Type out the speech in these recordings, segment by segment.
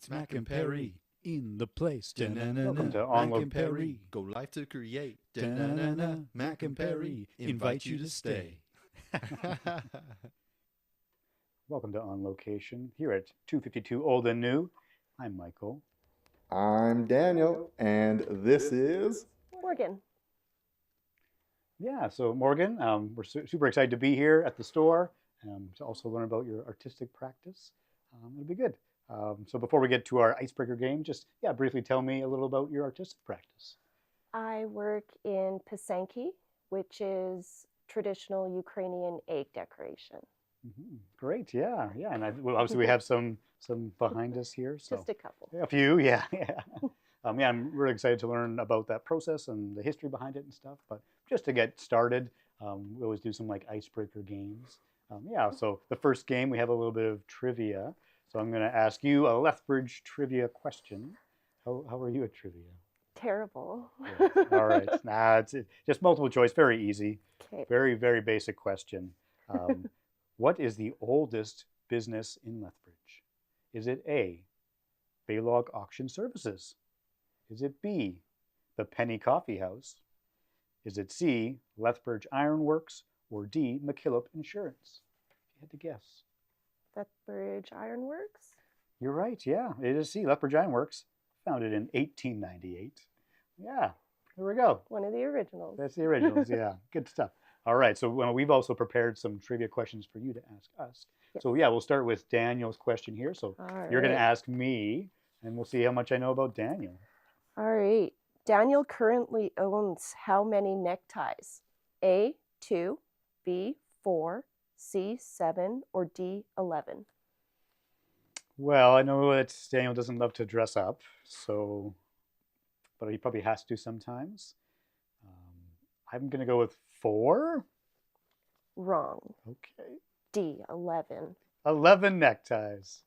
It's Mac and Perry in the place. Welcome to Mac On and Perry, go live to create. Mac and Perry invite you to stay. Welcome to On Location here at 252 Old and New. I'm Michael. I'm Daniel, and this is Morgan. Yeah, so Morgan, we're super excited to be here at the store to also learn about your artistic practice. It'll be good. So before we get to our icebreaker game, just briefly tell me a little about your artistic practice. I work in pysanky, which is traditional Ukrainian egg decoration. Great, yeah, and well, obviously we have some behind us here. So Just a couple. a few, yeah. I'm really excited to learn about that process and the history behind it and stuff. But just to get started, we always do some like icebreaker games. So the first game, we have a little bit of trivia. So I'm going to ask you a Lethbridge trivia question. How are you at trivia? Terrible. Yes. All right. It's just multiple choice, very easy. Okay. Very, very basic question. What is the oldest business in Lethbridge? Is it A, Baylog Auction Services? Is it B, the Penny Coffee House? Is it C, Lethbridge Iron Works? Or D, McKillop Insurance? If you had to guess. Lethbridge Iron Works? You're right, yeah. It is C, Lethbridge Iron Works, founded in 1898. Yeah, here we go. One of the originals. That's the originals, yeah. Good stuff. All right, so we've also prepared some trivia questions for you to ask us. Yes. So we'll start with Daniel's question here. So you're going to ask me, and we'll see how much I know about Daniel. All right. Daniel currently owns how many neckties? A, 2, B, 4, C, 7, or D, 11? Well, I know that Daniel doesn't love to dress up, but he probably has to sometimes. I'm going to go with 4. Wrong. Okay. D, 11. 11 neckties.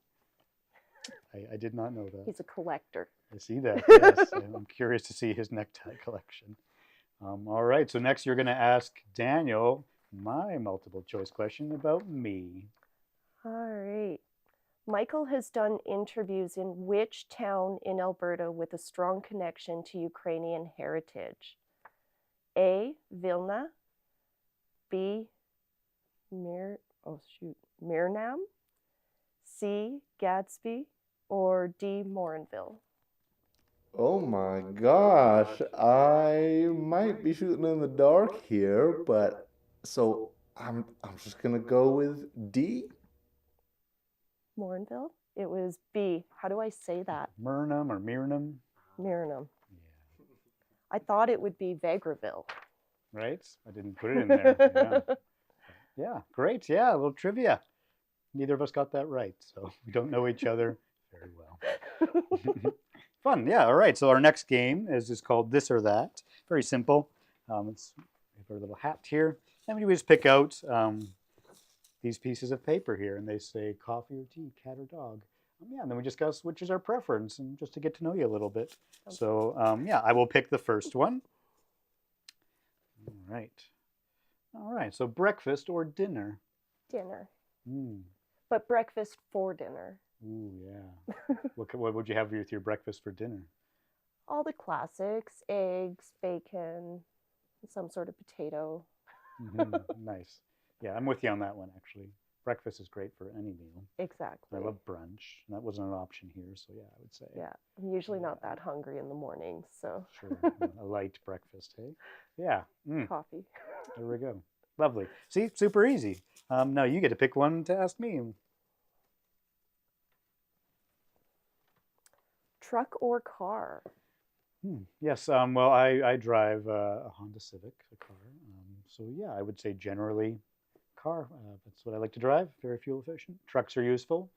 I did not know that. He's a collector. I see that, yes. I'm curious to see his necktie collection. All right, so next you're going to ask Daniel my multiple choice question about me. All right. Michael has done interviews in which town in Alberta with a strong connection to Ukrainian heritage? A, Vilna, B, Mirnam, C, Gadsby, or D, Morinville? oh my gosh, I might be shooting in the dark here, but so I'm just gonna go with D. Morinville? It was B. How do I say that? Mirnam or Mirnam? Mirnam. Yeah. I thought it would be Vegreville. Right? I didn't put it in there. Yeah, great. Yeah, a little trivia. Neither of us got that right, so we don't know each other very well. Fun, yeah. All right, so our next game is called This or That. Very simple. We have our little hat here, and we just pick out these pieces of paper here, and they say coffee or tea, cat or dog. And then we discuss which is our preference, and just to get to know you a little bit. Okay. So I will pick the first one. All right, so breakfast or dinner? Dinner. But breakfast for dinner. Ooh, yeah. What would you have with your breakfast for dinner? All the classics, eggs, bacon, some sort of potato. Nice. Yeah, I'm with you on that one, actually. Breakfast is great for any meal. Exactly. I love brunch. And that wasn't an option here, so yeah, I would say. Yeah, I'm usually not that hungry in the morning, so. Sure, a light breakfast, hey? Yeah. Coffee. There we go. Lovely. See, super easy. Now you get to pick one to ask me. Truck or car? Yes, well, I drive a Honda Civic, a car. So yeah, I would say generally car. That's what I like to drive, very fuel efficient. Trucks are useful.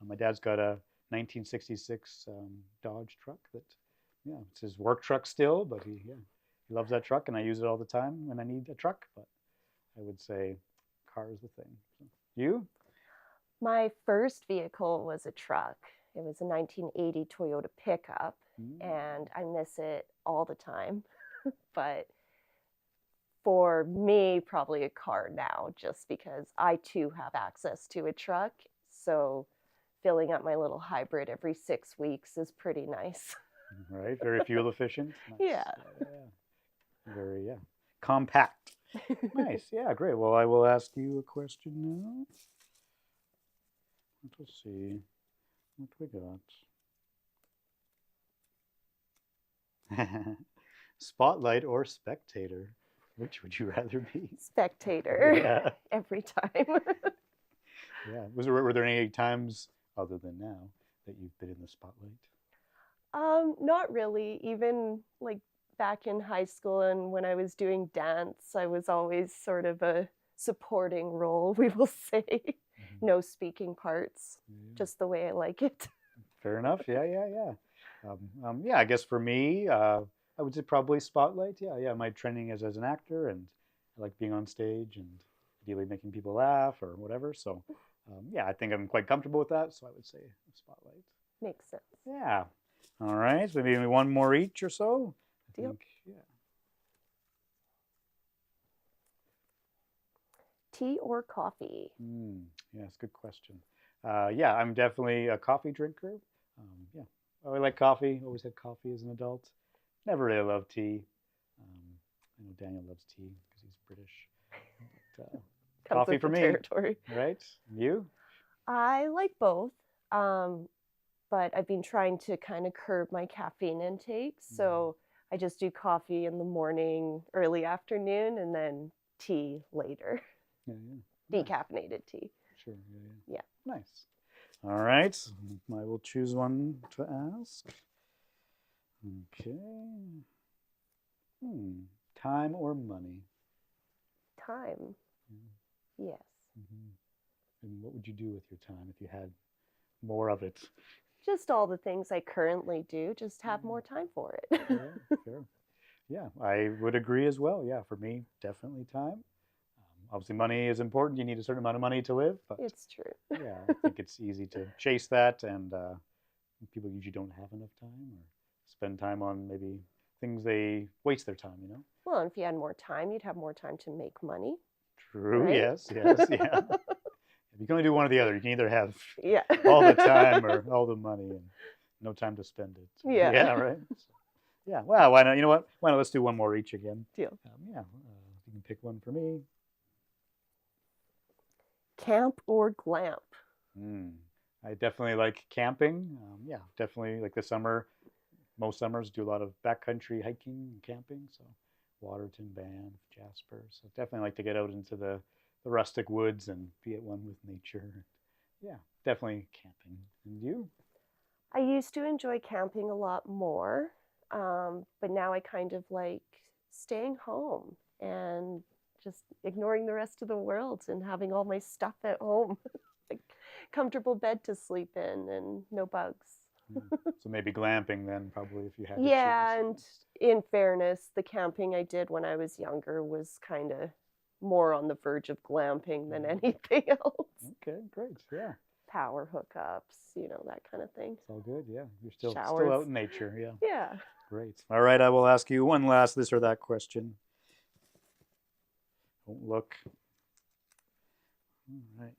My dad's got a 1966 Dodge truck that, it's his work truck still, but he loves that truck, and I use it all the time when I need a truck. But I would say car is the thing. You? My first vehicle was a truck. It was a 1980 Toyota pickup, and I miss it all the time. But for me, probably a car now, just because I too have access to a truck. So filling up my little hybrid every 6 weeks is pretty nice. Right, very fuel efficient. Nice. Yeah. Very, compact. Nice, yeah, great. Well, I will ask you a question now. Let's see what we got. Spotlight or spectator? Which would you rather be? Spectator. Yeah. Every time. Yeah. Were there any times other than now that you've been in the spotlight? Not really. Even like back in high school and when I was doing dance, I was always sort of a supporting role, we will say. No speaking parts, just the way I like it. Fair enough. Yeah. Yeah, I guess for me, I would say probably spotlight. Yeah. My training is as an actor, and I like being on stage and ideally making people laugh or whatever. So, yeah, I think I'm quite comfortable with that. So I would say spotlight. Makes sense. Yeah. All right. So maybe one more each or so. I Deal. think, yeah. Tea or coffee? Yes, good question. Yeah, I'm definitely a coffee drinker. Yeah, I like coffee. Always had coffee as an adult. Never really loved tea. I know Daniel loves tea because he's British. But, coffee for me, territory. Right? You? I like both, but I've been trying to kind of curb my caffeine intake. So I just do coffee in the morning, early afternoon, and then tea later. Yeah. Decaffeinated tea. Sure. Yeah. Nice. All right. I will choose one to ask. Okay. Time or money? Time. Yes. And what would you do with your time if you had more of it? Just all the things I currently do, just have more time for it. Sure. Yeah, I would agree as well. Yeah, for me, definitely time. Obviously, money is important. You need a certain amount of money to live. But It's true. yeah, I think it's easy to chase that, and people usually don't have enough time or spend time on maybe things they waste their time, Well, and if you had more time, you'd have more time to make money. True, right? yes, yeah. You can only do one or the other. You can either have Yeah. all the time or all the money and no time to spend it. Yeah. Yeah, right? So, yeah, well, why not? You know what? Why not? Let's do one more each again. Deal. Yeah, you can pick one for me. Camp or glamp? I definitely like camping. Yeah, definitely like the summer. Most summers do a lot of backcountry hiking and camping. So Waterton, Banff, Jasper. So definitely like to get out into the rustic woods and be at one with nature. Yeah, definitely camping. And you? I used to enjoy camping a lot more, but now I kind of like staying home and just ignoring the rest of the world and having all my stuff at home. Like comfortable bed to sleep in and no bugs. So maybe glamping then, probably, if you had to Yeah, choose. and in fairness, the camping I did when I was younger was kind of more on the verge of glamping than anything else. Okay, great. Yeah. Power hookups, that kind of thing. It's all good. Yeah. You're still Showers. out in nature. Yeah. Yeah. Great. All right. I will ask you one last this or that question. Don't look. All right.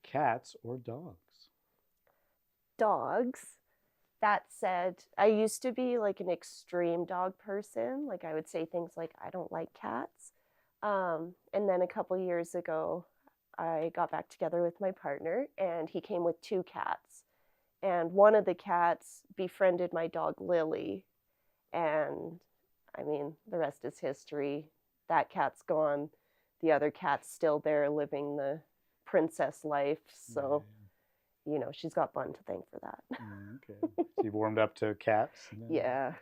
Cats or dogs? Dogs. That said, I used to be like an extreme dog person. Like I would say things like, I don't like cats. And then a couple years ago, I got back together with my partner and he came with 2 cats. And one of the cats befriended my dog Lily. And I mean, the rest is history. That cat's gone. The other cat's still there living the princess life. So, she's got Bun to thank for that. Okay. So you've warmed up to cats? Yeah.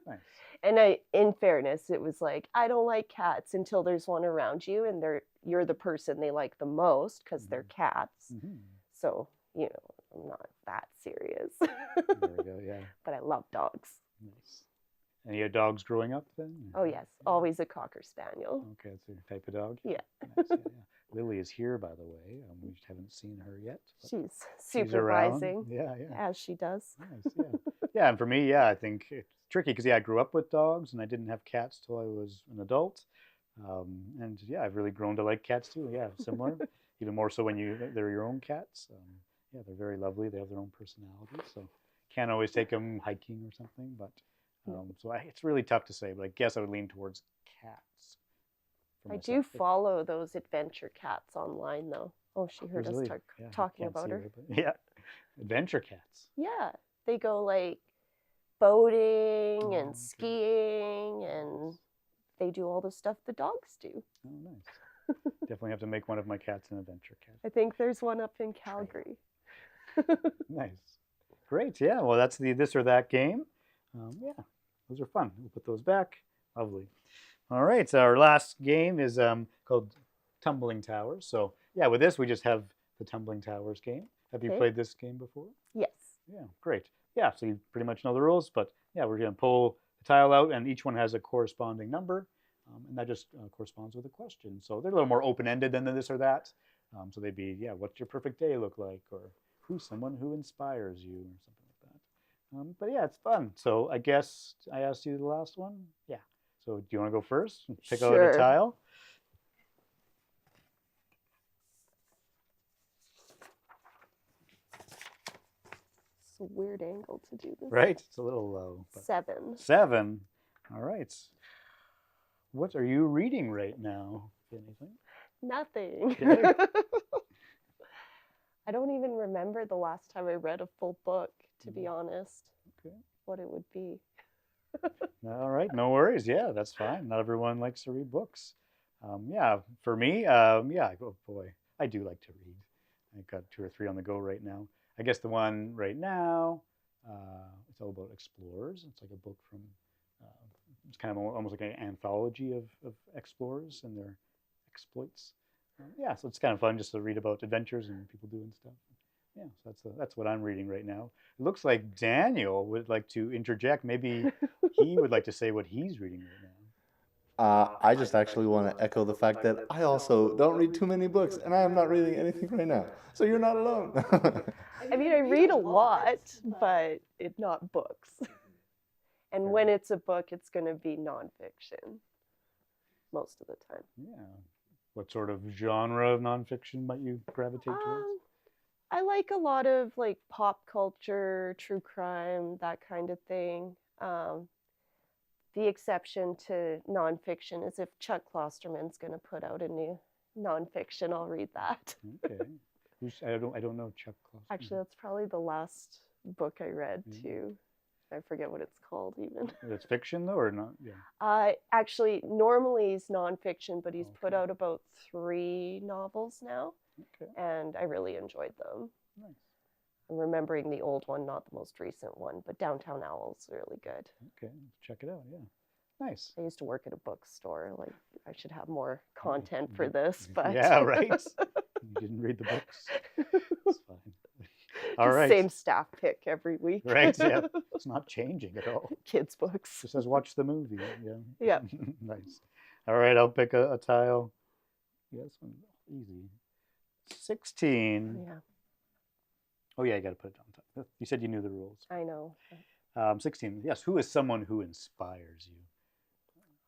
Nice. And in fairness, it was like, I don't like cats until there's one around you and you're the person they like the most because they're cats. So, I'm not that serious. There we go, yeah. But I love dogs. Nice. And you had dogs growing up then? Oh, yes. Always a Cocker Spaniel. Okay, that's your type of dog? Yeah. Nice, yeah. Lily is here, by the way. We just haven't seen her yet. She's She's around. supervising. Yeah. As she does. Nice, yeah. Yeah, and for me, I think it's tricky because, I grew up with dogs and I didn't have cats till I was an adult. And I've really grown to like cats too. Yeah, similar. Even more so when they're your own cats. yeah, they're very lovely. They have their own personality, so can't always take them hiking or something. But so it's really tough to say. But I guess I would lean towards cats. I do follow those adventure cats online, though. Oh, she heard us talking about her. Yeah, adventure cats. Yeah, they go like boating and skiing, and they do all the stuff the dogs do. Oh, nice. Definitely have to make one of my cats an adventure cat. I think there's one up in Calgary. Nice. Great. Yeah. Well, that's the this or that game. Yeah, those are fun. We'll put those back. Lovely. All right. So our last game is called Tumbling Towers. So yeah, with this we just have the Tumbling Towers game. Have you played this game before? Yes. Yeah. Great. Yeah. So you pretty much know the rules, but yeah, we're going to pull the tile out, and each one has a corresponding number. And that just corresponds with a question. So they're a little more open-ended than the this or that. So they'd be, yeah, what's your perfect day look like? Or who's someone who inspires you? Or something like that. But yeah, it's fun. So I guess I asked you the last one? Yeah. So do you want to go first? Pick out a tile? It's a weird angle to do this. Right? It's a little low. 7. 7. All right. What are you reading right now? Anything? Nothing. Okay. I don't even remember the last time I read a full book, to be honest. Okay. What it would be. All right, no worries. Yeah, that's fine. Not everyone likes to read books. Yeah, for me, yeah, oh boy, I do like to read. I've got 2 or 3 on the go right now. I guess the one right now, it's all about explorers. It's like a book from, it's kind of almost like an anthology of explorers and their exploits. Yeah, so it's kind of fun just to read about adventures and people doing stuff. Yeah, so that's what I'm reading right now. It looks like Daniel would like to interject. Maybe he would like to say what he's reading right now. I just actually want to echo the fact that I also don't read too many books, and I am not reading anything right now. So you're not alone. I mean, I read a lot, but it's not books. And when it's a book, it's going to be nonfiction most of the time. Yeah. What sort of genre of nonfiction might you gravitate towards? I like a lot of like pop culture, true crime, that kind of thing. The exception to nonfiction is if Chuck Klosterman's going to put out a new nonfiction, I'll read that. Okay. I don't know Chuck Klosterman. Actually, that's probably the last book I read too. I forget what it's called even. It's fiction though, or not? Yeah. Actually, normally it's nonfiction, but he's put out about 3 novels now. Okay. And I really enjoyed them. Nice. I'm remembering the old one, not the most recent one, but Downtown Owl's really good. Okay, check it out. Yeah. Nice. I used to work at a bookstore. Like, I should have more content for this, but yeah, right. You didn't read the books. It's fine. All right. Same staff pick every week. Right. Yeah. It's not changing at all. Kids' books. It says watch the movie. Yeah. Yeah. Nice. All right. I'll pick a tile. Yeah, this one's easy. 16. Yeah. Oh yeah, you got to put it on top. You said you knew the rules. I know. 16. Yes. Who is someone who inspires you?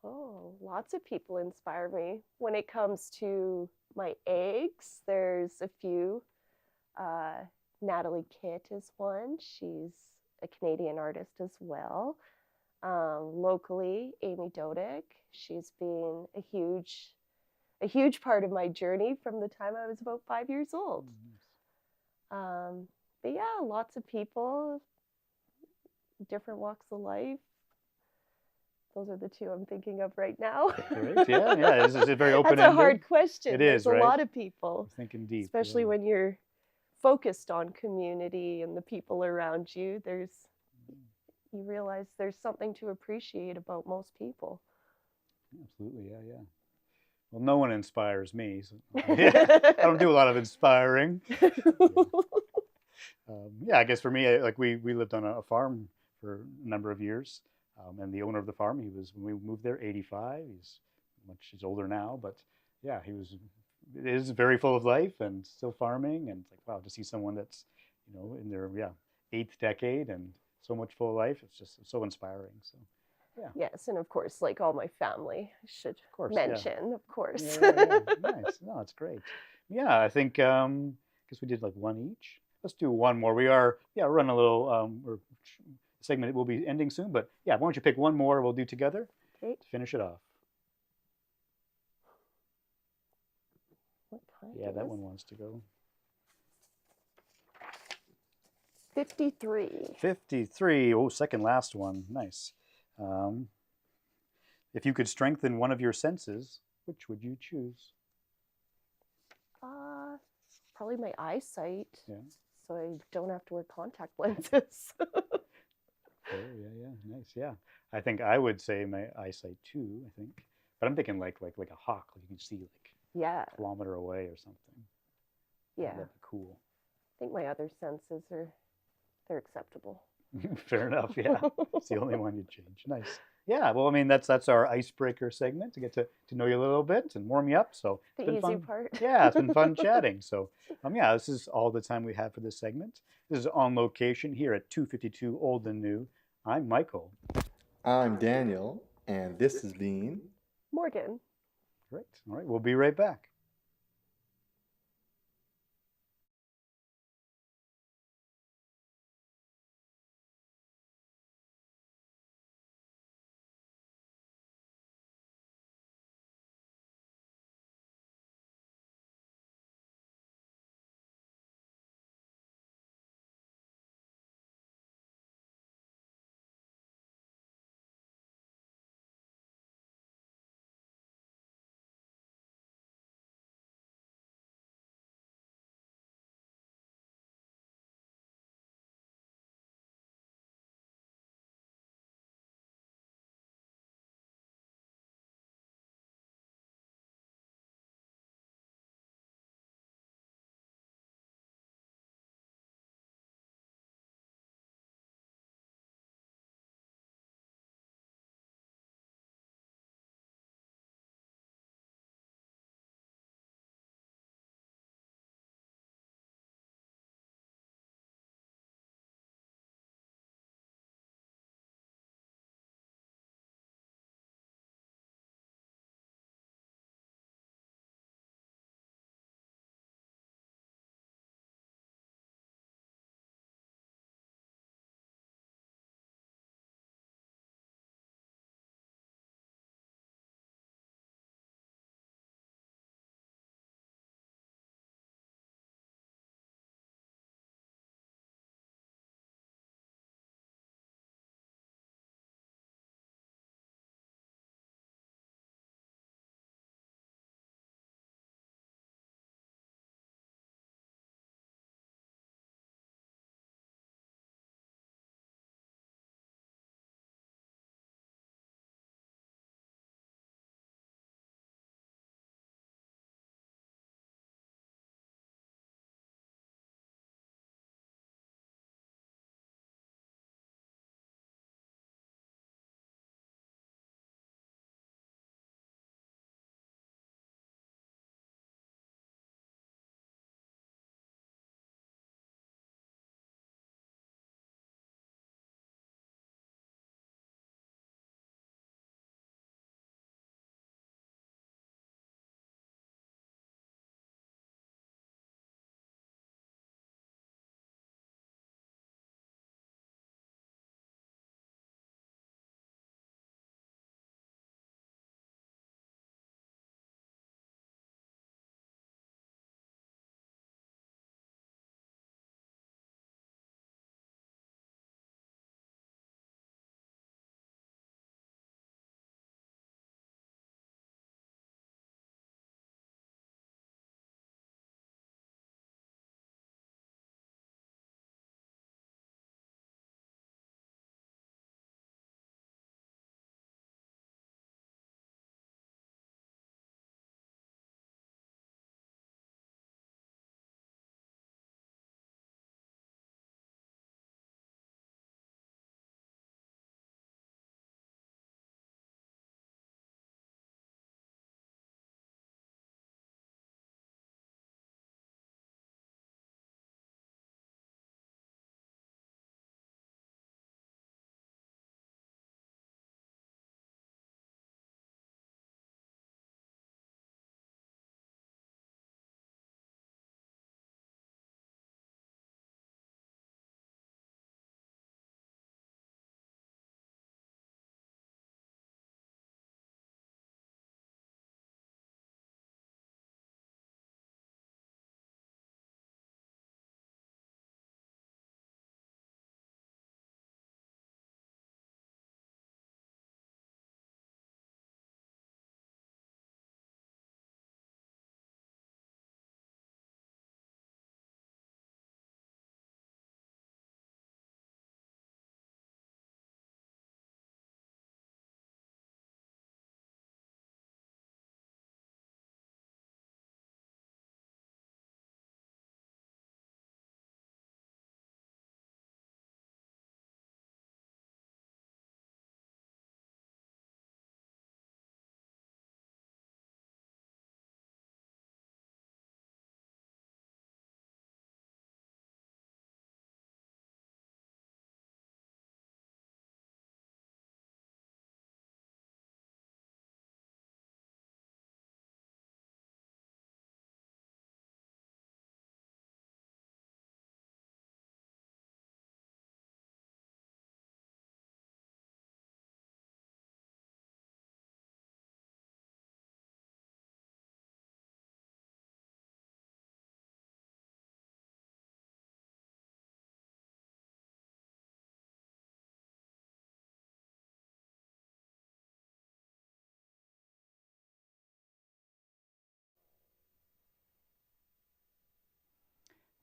Oh, lots of people inspire me. When it comes to my eggs, there's a few. Natalie Kitt is one. She's a Canadian artist as well. Locally, Amy Dodick. She's been a huge part of my journey from the time I was about 5 years old. But yeah, lots of people, different walks of life. Those are the 2 I'm thinking of right now. Great. Yeah. This is a very open-ended. That's a hard question. It is, There's right? a lot of people. Thinking deep. Especially when you're focused on community and the people around you. You realize there's something to appreciate about most people. Absolutely. Yeah. Well, no one inspires me. So I don't do a lot of inspiring. Yeah, I guess for me, like we lived on a farm for a number of years, and the owner of the farm, when we moved there, 85. He's older now, but yeah, it is very full of life and still farming, and it's like, wow, to see someone that's in their 8th decade and so much full of life, it's just so inspiring. So yeah. Yes, and of course, like all my family, I should mention, of course. Yeah. Nice. No, it's great. Yeah, I think guess we did like one each. let's do one more. We are, yeah, running a little, segment will be ending soon, but yeah, why don't you pick one more we'll do together Okay. to finish it off. What time Yeah, is that one wants to go. 53. 53. Oh, second last one. Nice. If you could strengthen one of your senses, which would you choose? Probably my eyesight. Yeah. So I don't have to wear contact lenses. Oh, yeah, nice, yeah. I think I would say my eyesight too. I think, but I'm thinking like a hawk, like you can see like Yeah. a kilometer away or something. Yeah. That'd be cool. I think my other senses they're acceptable. Fair enough. Yeah, it's the only one you change. Nice. Yeah. Well, I mean, that's our icebreaker segment to get to know you a little bit and warm you up. So The it's been easy fun. part. Yeah, it's been fun chatting. So yeah, this is all the time we have for this segment. This is On Location here at 252 Old and New. I'm Michael. I'm Daniel, and this has been Morgan. Great. All right, we'll be right back.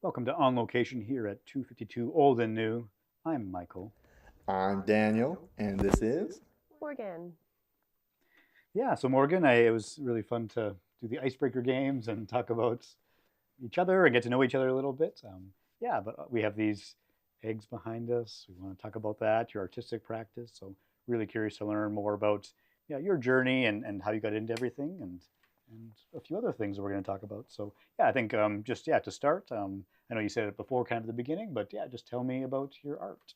Welcome to On Location here at 252 Old and New. I'm Michael. I'm Daniel, and this is Morgan. Yeah, so Morgan, it was really fun to do the icebreaker games and talk about each other and get to know each other a little bit. Yeah, but we have these eggs behind us. We want to talk about that, your artistic practice. So really curious to learn more about your journey and how you got into everything and a few other things that we're going to talk about. So yeah, I think just to start, I know you said it before kind of at the beginning, but yeah, just tell me about your art.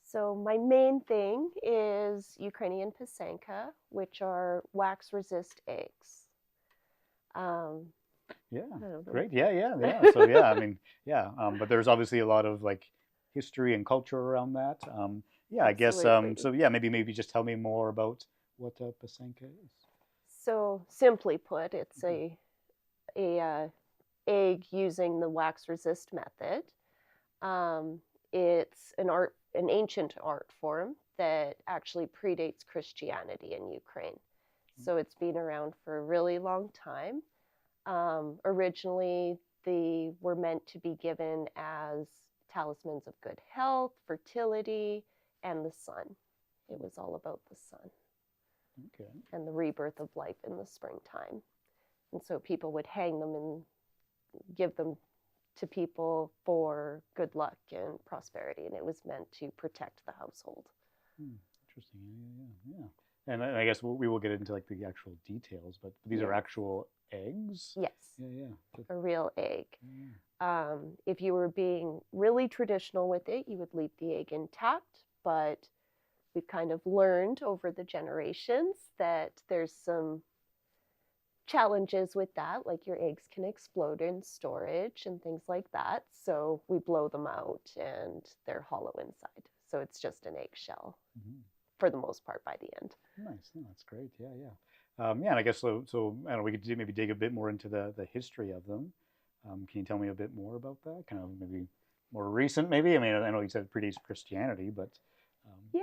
So my main thing is Ukrainian pysanka, which are wax resist eggs. Yeah, I don't know. great. Yeah. So yeah, I mean, yeah, but there's obviously a lot of like history and culture around that. Yeah, I guess. Absolutely. So yeah, maybe just tell me more about what pysanka is. So simply put, it's a egg using the wax resist method. It's an ancient art form that actually predates Christianity in Ukraine. So it's been around for a really long time. Originally, they were meant to be given as talismans of good health, fertility, and the sun. It was all about the sun. Okay. And the rebirth of life in the springtime. And so people would hang them and give them to people for good luck and prosperity. And it was meant to protect the household. Interesting. Yeah. And I guess we will get into like the actual details, but these are actual eggs? Yes. Yeah. A real egg. Yeah. If you were being really traditional with it, you would leave the egg intact, but we've kind of learned over the generations that there's some challenges with that, like your eggs can explode in storage and things like that. So we blow them out and they're hollow inside. So it's just an eggshell for the most part by the end. Nice. No, that's great. Yeah. And I guess so I don't know, we could maybe dig a bit more into the history of them. Can you tell me a bit more about that? Kind of maybe more recent, maybe? I mean, I know you said it predates Christianity, but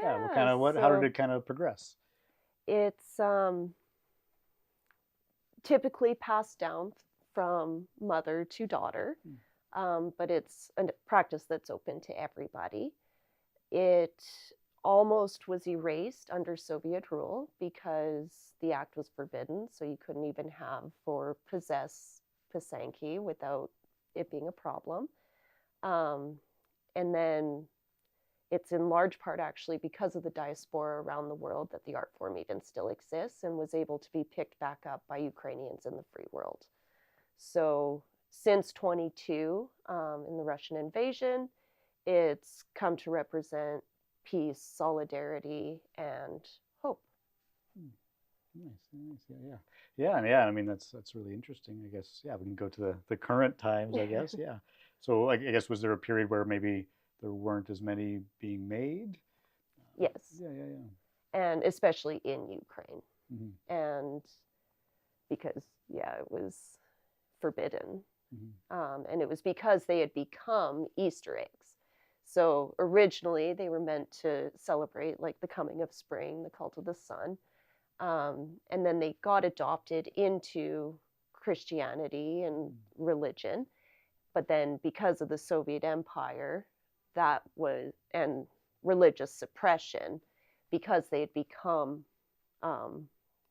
how did it kind of progress? It's typically passed down from mother to daughter, but it's a practice that's open to everybody. It almost was erased under Soviet rule because the act was forbidden, so you couldn't even have or possess pysanky without it being a problem. And then it's in large part actually because of the diaspora around the world that the art form even still exists and was able to be picked back up by Ukrainians in the free world. So since 22, in the Russian invasion, it's come to represent peace, solidarity, and hope. Nice. Yeah. I mean, that's really interesting. I guess, yeah, we can go to the current times, I guess. Yeah. So I guess, was there a period where maybe there weren't as many being made? Yes. Yeah. And especially in Ukraine. And because, it was forbidden. And it was because they had become Easter eggs. So originally they were meant to celebrate like the coming of spring, the cult of the sun. And then they got adopted into Christianity and religion. But then because of the Soviet Empire, and religious suppression, because they had become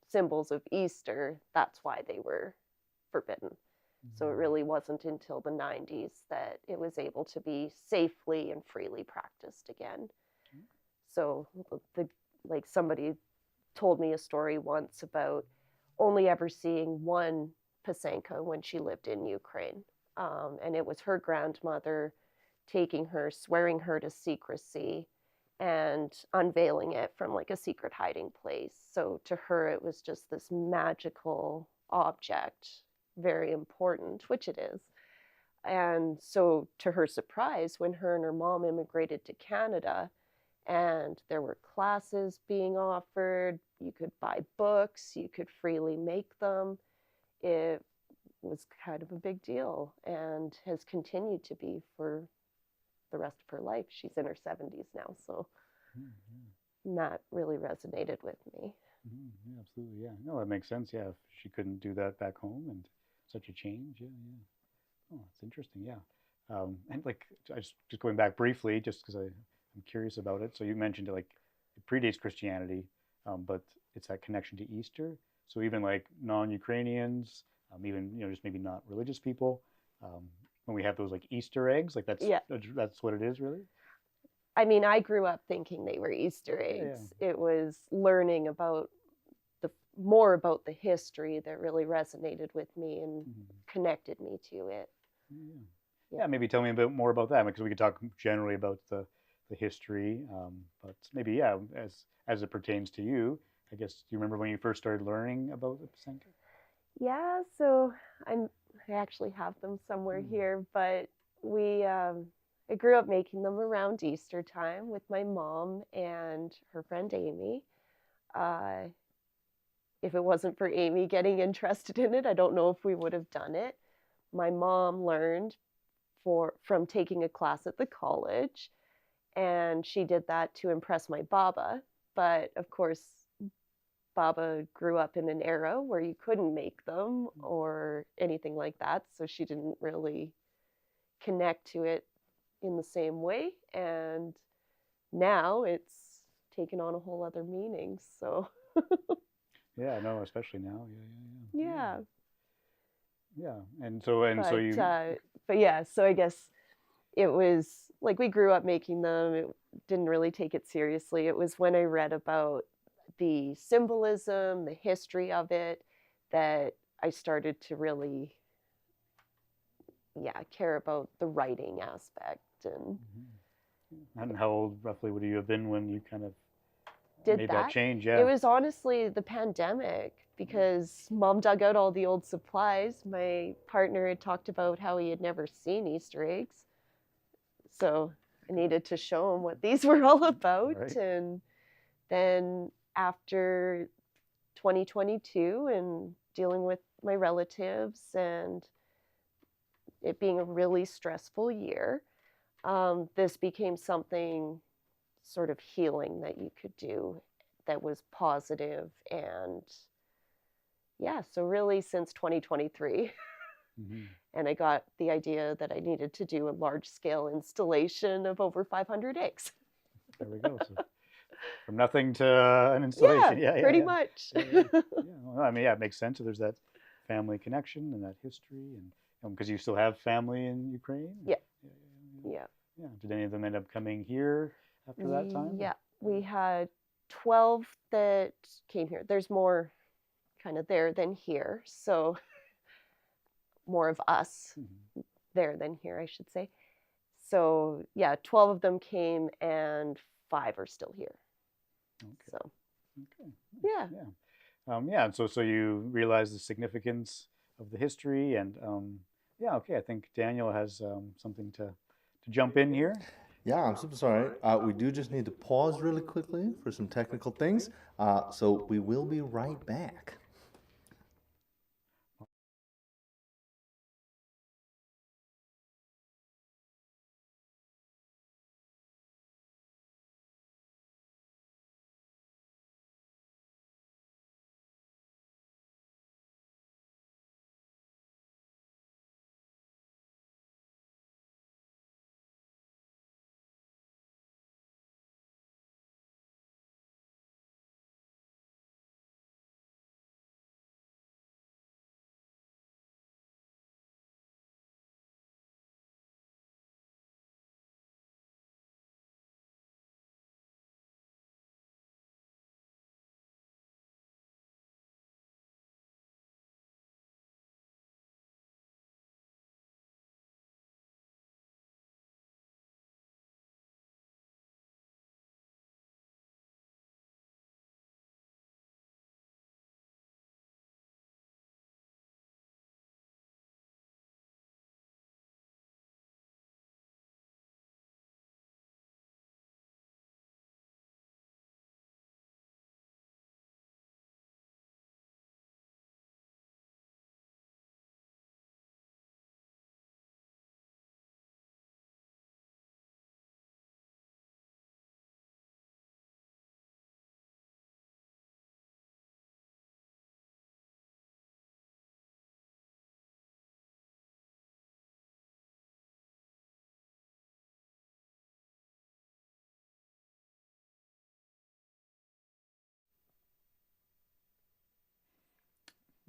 symbols of Easter, that's why they were forbidden. So it really wasn't until the 90s that it was able to be safely and freely practiced again. So like somebody told me a story once about only ever seeing one pysanka when she lived in Ukraine. And it was her grandmother taking her, swearing her to secrecy, and unveiling it from like a secret hiding place. So to her, it was just this magical object, very important, which it is. And so to her surprise, when her and her mom immigrated to Canada and there were classes being offered, you could buy books, you could freely make them, it was kind of a big deal and has continued to be for the rest of her life. She's in her 70s now, so that really resonated with me. Yeah, absolutely. Yeah, no, that makes sense. Yeah, if she couldn't do that back home and such a change. Yeah. Oh, it's interesting. Yeah. And like, just going back briefly, just because I'm curious about it. So you mentioned it, like it predates Christianity, but it's that connection to Easter. So even like non-Ukrainians, even just maybe not religious people, when we have those like Easter eggs, like that's what it is, really. I mean, I grew up thinking they were Easter eggs. It was learning about more about the history that really resonated with me and connected me to it. Yeah, maybe tell me a bit more about that, because we could talk generally about the history, but maybe as it pertains to you, I guess. Do you remember when you first started learning about the pysanky? Yeah, so I actually have them somewhere here, but I grew up making them around Easter time with my mom and her friend Amy. If it wasn't for Amy getting interested in it, I don't know if we would have done it. My mom learned from taking a class at the college, and she did that to impress my Baba. But of course, Baba grew up in an era where you couldn't make them or anything like that, so she didn't really connect to it in the same way. And now it's taken on a whole other meaning. So Yeah, no, especially now. yeah. And so you. But yeah, so I guess it was like we grew up making them. It didn't really take it seriously. It was when I read about the symbolism, the history of it, that I started to really, care about the writing aspect. And how old roughly would you have been when you kind of made that change? It was honestly the pandemic, because Mom dug out all the old supplies. My partner had talked about how he had never seen Easter eggs, so I needed to show him what these were all about. Right. And then after 2022 and dealing with my relatives and it being a really stressful year, this became something sort of healing that you could do that was positive. And so really since 2023, and I got the idea that I needed to do a large scale installation of over 500 eggs. There we go. So from nothing to an installation. Pretty much. Well, I mean, it makes sense. So there's that family connection and that history, and because you still have family in Ukraine. Yeah. Did any of them end up coming here after that time? Yeah, we had 12 that came here. There's more kind of there than here, so more of us there than here, I should say. So 12 of them came and 5 are still here. Okay. So so you realize the significance of the history, and I think Daniel has something to jump in here. Yeah, I'm super sorry. We do just need to pause really quickly for some technical things. So we will be right back.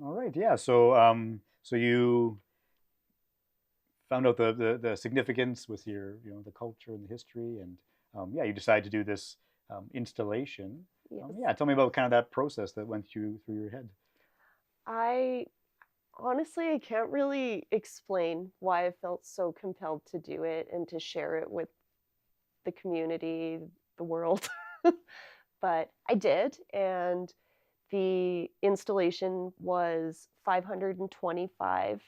All right, yeah. So so you found out the significance with your the culture and the history, and yeah, you decided to do this installation. Yes. Yeah, tell me about kind of that process that went through your head. I honestly, I can't really explain why I felt so compelled to do it and to share it with the community, the world. But I did, and the installation was 525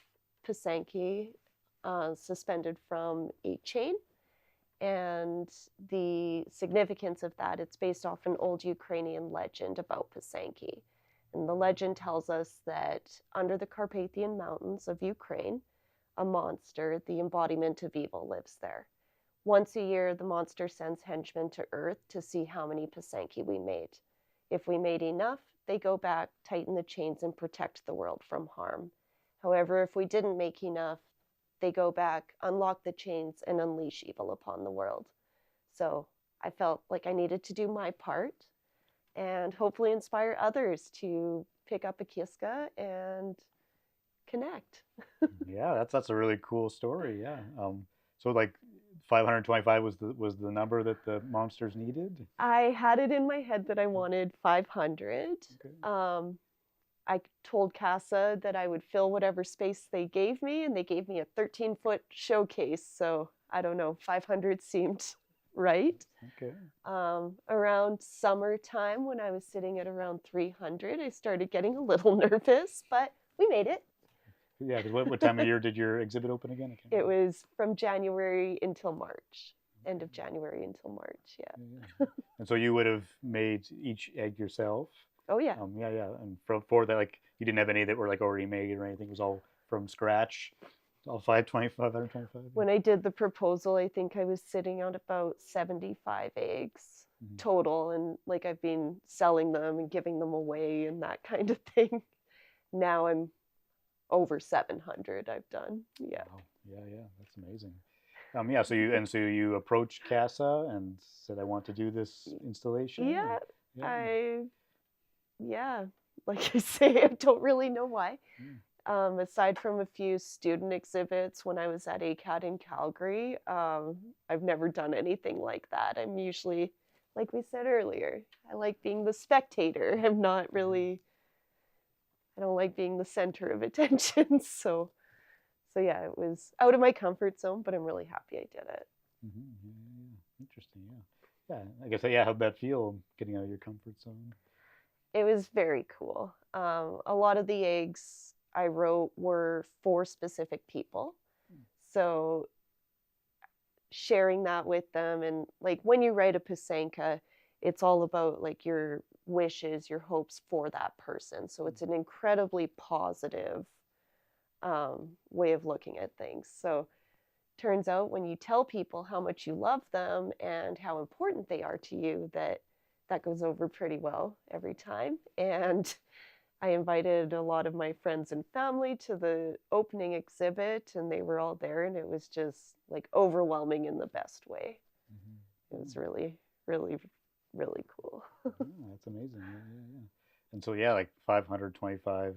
pysanky suspended from a chain. And the significance of that, it's based off an old Ukrainian legend about pysanky. And the legend tells us that under the Carpathian Mountains of Ukraine, a monster, the embodiment of evil, lives there. Once a year, the monster sends henchmen to Earth to see how many pysanky we made. If we made enough, they go back, tighten the chains, and protect the world from harm. However, if we didn't make enough, they go back, unlock the chains, and unleash evil upon the world. So I felt like I needed to do my part and hopefully inspire others to pick up a kiska and connect. Yeah, that's a really cool story. Yeah. So like 525 was the number that the monsters needed. I had it in my head that I wanted 500. Okay. I told CASA that I would fill whatever space they gave me, and they gave me a 13-foot showcase. So I don't know, 500 seemed right. Okay. Around summertime, when I was sitting at around 300, I started getting a little nervous, but we made it. Yeah. 'Cause what time of year did your exhibit open again? I can't It remember. was from January until March, end of January until March. Yeah. Yeah. And so you would have made each egg yourself. Oh yeah. Yeah, yeah. And for that, like, you didn't have any that were like already made or anything. It was all from scratch. All 525. When I did the proposal, I think I was sitting on about 75 eggs total, and like I've been selling them and giving them away and that kind of thing. Now I'm over 700 I've done. Yeah. Wow. Yeah, that's amazing. Yeah, so you approached CASA and said, I want to do this installation. Yeah. And, Yeah, like I say, I don't really know why. Aside from a few student exhibits when I was at ACAD in Calgary, I've never done anything like that. I'm usually, like we said earlier, I like being the spectator. I'm not really, I don't like being the center of attention. So yeah, it was out of my comfort zone, but I'm really happy I did it. Yeah. Interesting. Yeah. I guess. Yeah. How'd that feel, getting out of your comfort zone? It was very cool. A lot of the eggs I wrote were for specific people. So sharing that with them, and like when you write a pysanka, it's all about like your wishes, your hopes for that person. So it's an incredibly positive way of looking at things. So turns out when you tell people how much you love them and how important they are to you, that goes over pretty well every time. And I invited a lot of my friends and family to the opening exhibit, and they were all there, and it was just like overwhelming in the best way. It was really, really, really cool. That's amazing. Yeah. And so, yeah, like 525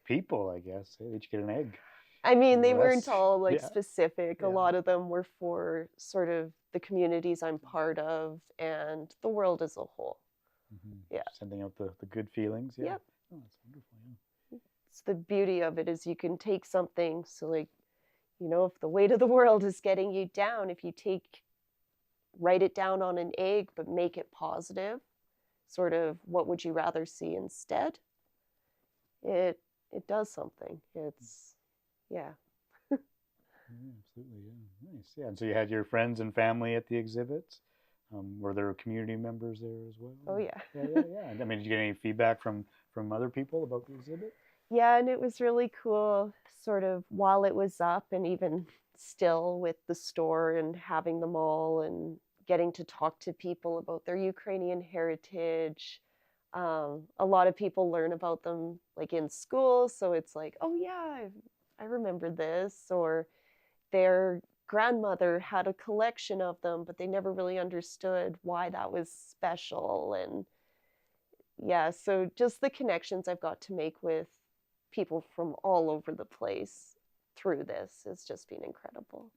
people, I guess. They each get an egg. I mean, they More or weren't less. all like Yeah. specific. A Yeah. lot of them were for sort of the communities I'm part of and the world as a whole. Yeah. Sending out the good feelings. Yeah. Yep. Oh, that's wonderful. Yeah. It's the beauty of it is you can take something, so like, you know, if the weight of the world is getting you down, if you write it down on an egg, but make it positive, sort of what would you rather see instead? It does something. It's, yeah. Yeah, absolutely. Yeah. Nice. Yeah. And so you had your friends and family at the exhibit. Were there community members there as well? Oh yeah. Yeah. And I mean, did you get any feedback from other people about the exhibit? Yeah, and it was really cool, sort of while it was up, and even still with the store and having them all and getting to talk to people about their Ukrainian heritage. A lot of people learn about them like in school, so it's like, oh yeah, I remember this, or their grandmother had a collection of them, but they never really understood why that was special. And yeah, so just the connections I've got to make with people from all over the place through this has just been incredible.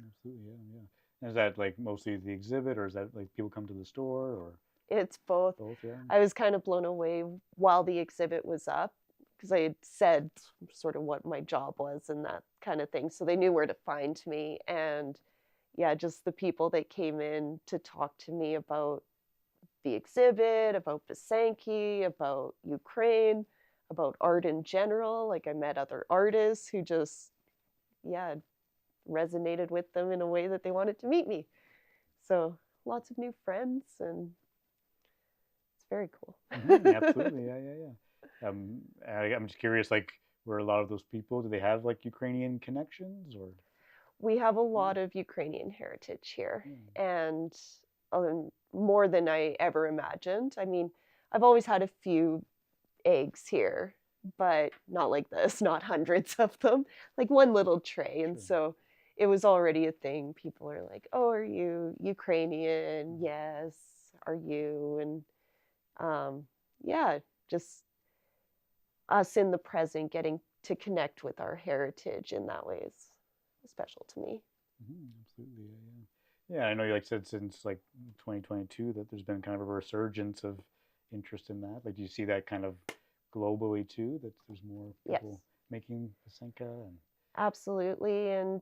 Absolutely, yeah. And is that like mostly the exhibit, or is that like people come to the store, or It's both. both? Yeah. I was kind of blown away while the exhibit was up because I had said sort of what my job was and that kind of thing. So they knew where to find me. And yeah, just the people that came in to talk to me about the exhibit, about pysanky, about Ukraine, about art in general. Like I met other artists who just, yeah, resonated with them in a way that they wanted to meet me. So lots of new friends, and it's very cool. Absolutely, yeah. I'm just curious, like, were a lot of those people, do they have like Ukrainian connections, or? We have a lot of Ukrainian heritage here, and more than I ever imagined. I mean, I've always had a few eggs here, but not like this, not hundreds of them, like one little tray. And so it was already a thing. People are like, oh, are you Ukrainian? Yes. Are you? And yeah, just us in the present getting to connect with our heritage in that way is special to me. Absolutely, yeah. I know you like said since like 2022 that there's been kind of a resurgence of interest in that. Like, do you see that kind of globally too? That there's more people making pysanka? And absolutely, and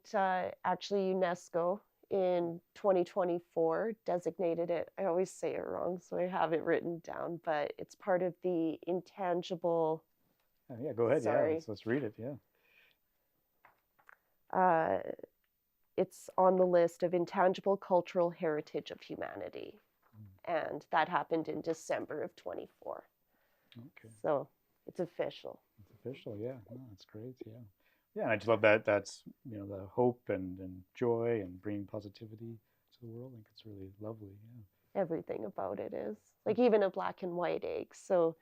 actually UNESCO in 2024 designated it. I always say it wrong, so I have it written down, but it's part of the intangible. Yeah, go ahead. Sorry. Yeah, let's read it. Yeah. It's on the list of intangible cultural heritage of humanity. And that happened in December of 24. Okay. So it's official. It's official, yeah. No, that's great, yeah. Yeah, and I just love that that's, the hope and joy and bringing positivity to the world. I think it's really lovely, yeah. Everything about it is. Like even a black and white egg. So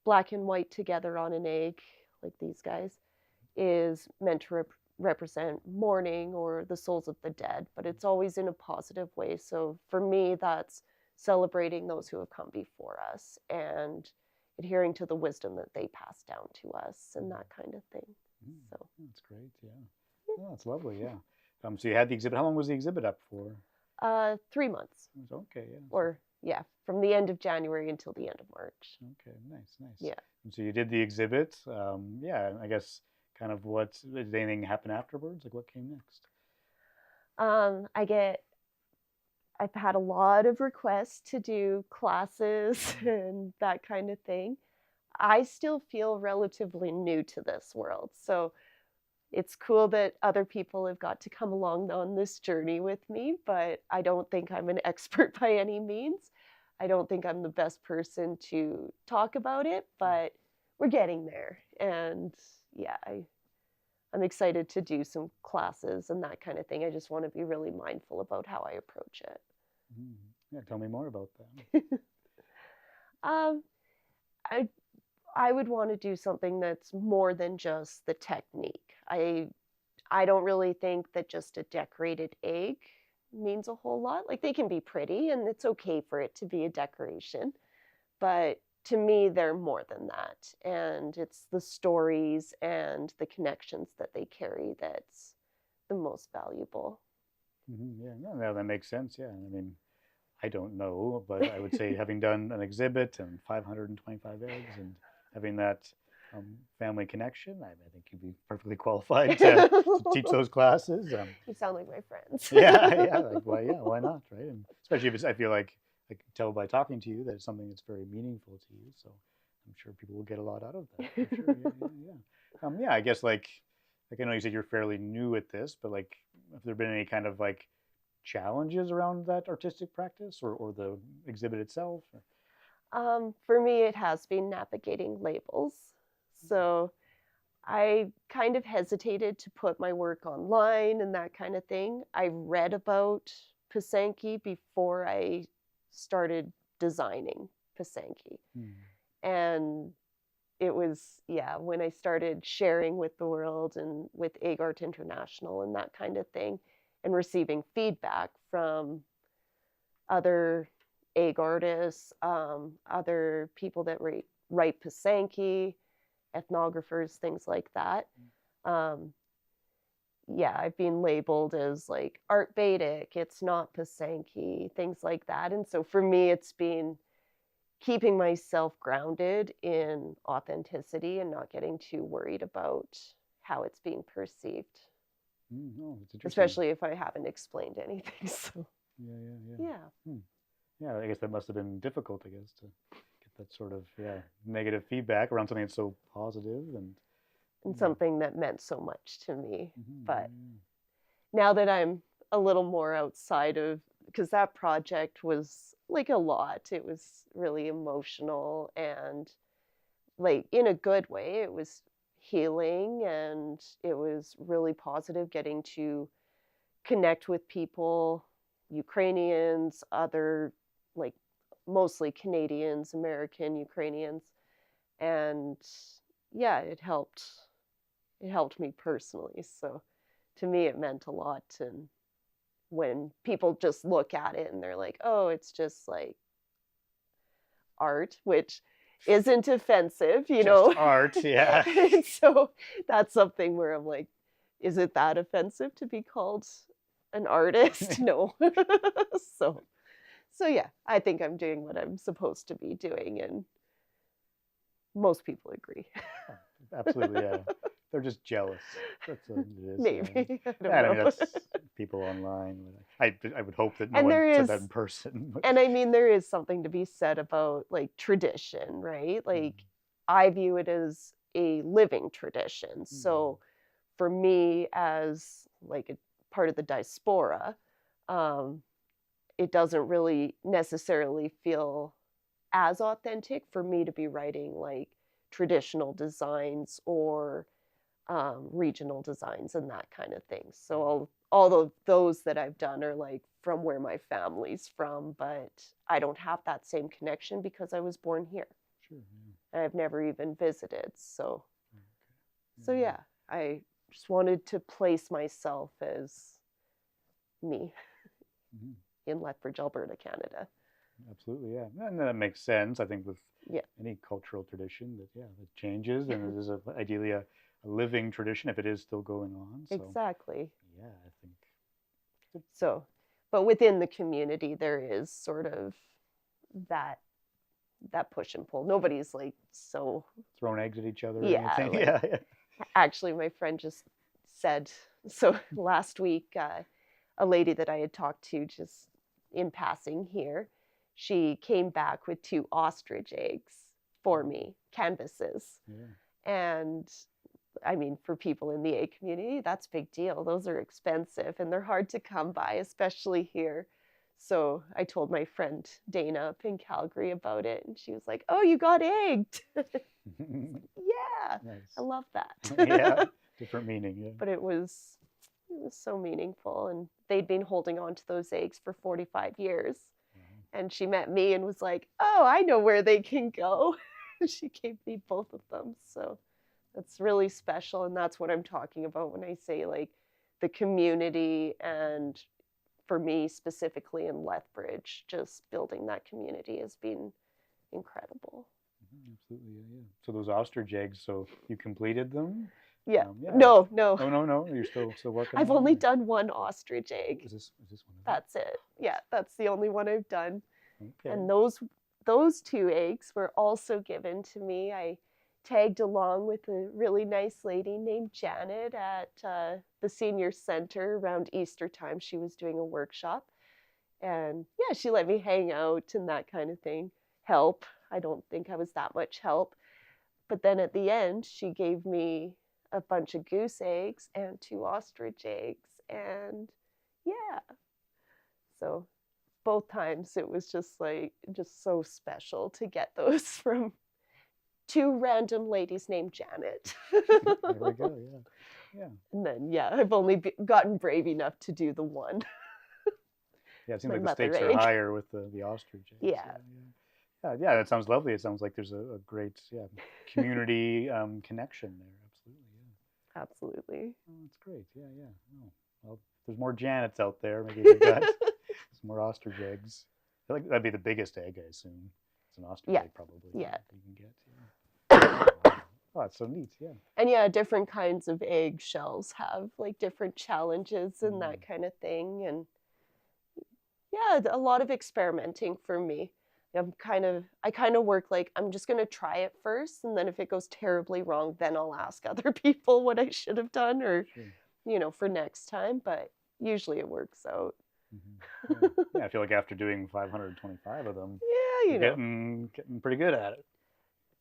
black and white together on an egg, like these guys, is meant to represent mourning or the souls of the dead, but it's always in a positive way. So for me, that's celebrating those who have come before us and adhering to the wisdom that they passed down to us and that kind of thing. So that's great, yeah. Oh, that's lovely, yeah. So you had the exhibit. How long was the exhibit up for? 3 months. Okay, yeah. Or from the end of January until the end of March. Okay, nice. Yeah. And so you did the exhibit. I guess kind of did anything happen afterwards? Like what came next? I've had a lot of requests to do classes and that kind of thing. I still feel relatively new to this world. So it's cool that other people have got to come along on this journey with me, but I don't think I'm an expert by any means. I don't think I'm the best person to talk about it, but we're getting there. And yeah, I'm excited to do some classes and that kind of thing. I just want to be really mindful about how I approach it. Yeah, tell me more about that. I would want to do something that's more than just the technique. I don't really think that just a decorated egg means a whole lot. Like they can be pretty and it's okay for it to be a decoration, but to me, they're more than that. And it's the stories and the connections that they carry that's the most valuable. Yeah, no, that makes sense. Yeah, I mean, I don't know, but I would say having done an exhibit and 525 eggs and having that family connection, I think you'd be perfectly qualified to teach those classes. You sound like my friends. yeah, why not, right? And especially if I feel like I can tell by talking to you that it's something that's very meaningful to you. So I'm sure people will get a lot out of that. For sure. Yeah. I guess like I know you said you're fairly new at this, but like, have there been any kind of like challenges around that artistic practice or the exhibit itself? For me, it has been navigating labels. So I kind of hesitated to put my work online and that kind of thing. I read about pysanky before I started designing pysanky. And it was, when I started sharing with the world and with Egg Art International and that kind of thing, and receiving feedback from other egg artists, other people that write pysanky, ethnographers, things like that. Yeah, I've been labeled as like art Vedic, it's not pysanky, things like that. And so for me, it's been keeping myself grounded in authenticity and not getting too worried about how it's being perceived. Oh, that's interesting. Especially if I haven't explained anything. So Yeah. Yeah, I guess that must have been difficult, I guess, to get that sort of negative feedback around something that's so positive and something that meant so much to me. Mm-hmm. But now that I'm a little more outside of, because that project was like a lot, it was really emotional and like in a good way. It was healing and it was really positive, getting to connect with people, Ukrainians, other, like mostly Canadians, American, Ukrainians. And yeah, it helped me personally. So to me, it meant a lot. And when people just look at it and they're like, oh, it's just like art, which isn't offensive, you know. Art, yeah. And so that's something where I'm like, is it that offensive to be called an artist? No. So yeah, I think I'm doing what I'm supposed to be doing, and most people agree. Absolutely, yeah. They're just jealous. That's what it is. Maybe. Yeah. I don't know. I mean, that's people online. I would hope that no And one there said is- that in person. But And I mean, there is something to be said about like tradition, right? Like I view it as a living tradition. So for me, as like a part of the diaspora, it doesn't really necessarily feel as authentic for me to be writing like traditional designs or regional designs and that kind of thing. So all of those that I've done are like from where my family's from, but I don't have that same connection because I was born here. Sure, And I've never even visited. So yeah, I just wanted to place myself as me in Lethbridge, Alberta, Canada. Absolutely, yeah. And that makes sense, I think, with Yeah. any cultural tradition that changes, and it is ideally a living tradition if it is still going on. So, Exactly. yeah, I think. So, but within the community, there is sort of that push and pull. Nobody's like so Throwing eggs at each other or Yeah, anything. like- Yeah. Actually, my friend just said, so last week, a lady that I had talked to just in passing here, she came back with 2 ostrich eggs for me, canvases. Yeah. And I mean, for people in the egg community, that's a big deal. Those are expensive and they're hard to come by, especially here. So I told my friend Dana up in Calgary about it, and she was like, "Oh, you got egged." Yeah, Nice. I love that. Yeah, different meaning. Yeah. But it was so meaningful, and they'd been holding on to those eggs for 45 years. And she met me and was like, "Oh, I know where they can go." She gave me both of them. So that's really special, and that's what I'm talking about when I say like the community, and for me specifically in Lethbridge, just building that community has been incredible. Absolutely, yeah. So those ostrich eggs, so you completed them? Yeah. Yeah. No. Oh, no. You're still working I've on only them? done one ostrich egg. Is this one of them? That's it. Yeah, that's the only one I've done. Okay. And those 2 eggs were also given to me. I tagged along with a really nice lady named Janet at the senior center around Easter time. She was doing a workshop. And yeah, she let me hang out and that kind of thing. Help. I don't think I was that much help. But then at the end, she gave me a bunch of goose eggs and 2 ostrich eggs. And yeah. So both times it was just so special to get those from 2 random ladies named Janet. There we go, yeah. And then, I've only gotten brave enough to do the one. Yeah, it seems My like the stakes mother are egg. higher with the ostrich eggs. Yeah. Yeah, that sounds lovely. It sounds like there's a great community connection there. Absolutely, yeah. Absolutely. Oh, that's great. Yeah. Oh, well, there's more Janets out there. Maybe they've got some more ostrich eggs. I feel like that'd be the biggest egg, I assume. It's an ostrich egg, probably. Yeah. That you can get. Yeah. Oh, that's so neat. Yeah. And yeah, different kinds of egg shells have like different challenges and that kind of thing. And yeah, a lot of experimenting for me. I kind of work like I'm just gonna try it first, and then if it goes terribly wrong, then I'll ask other people what I should have done, or Sure. for next time. But usually it works out. Yeah. Yeah, I feel like after doing 525 of them, Yeah, you're getting pretty good at it.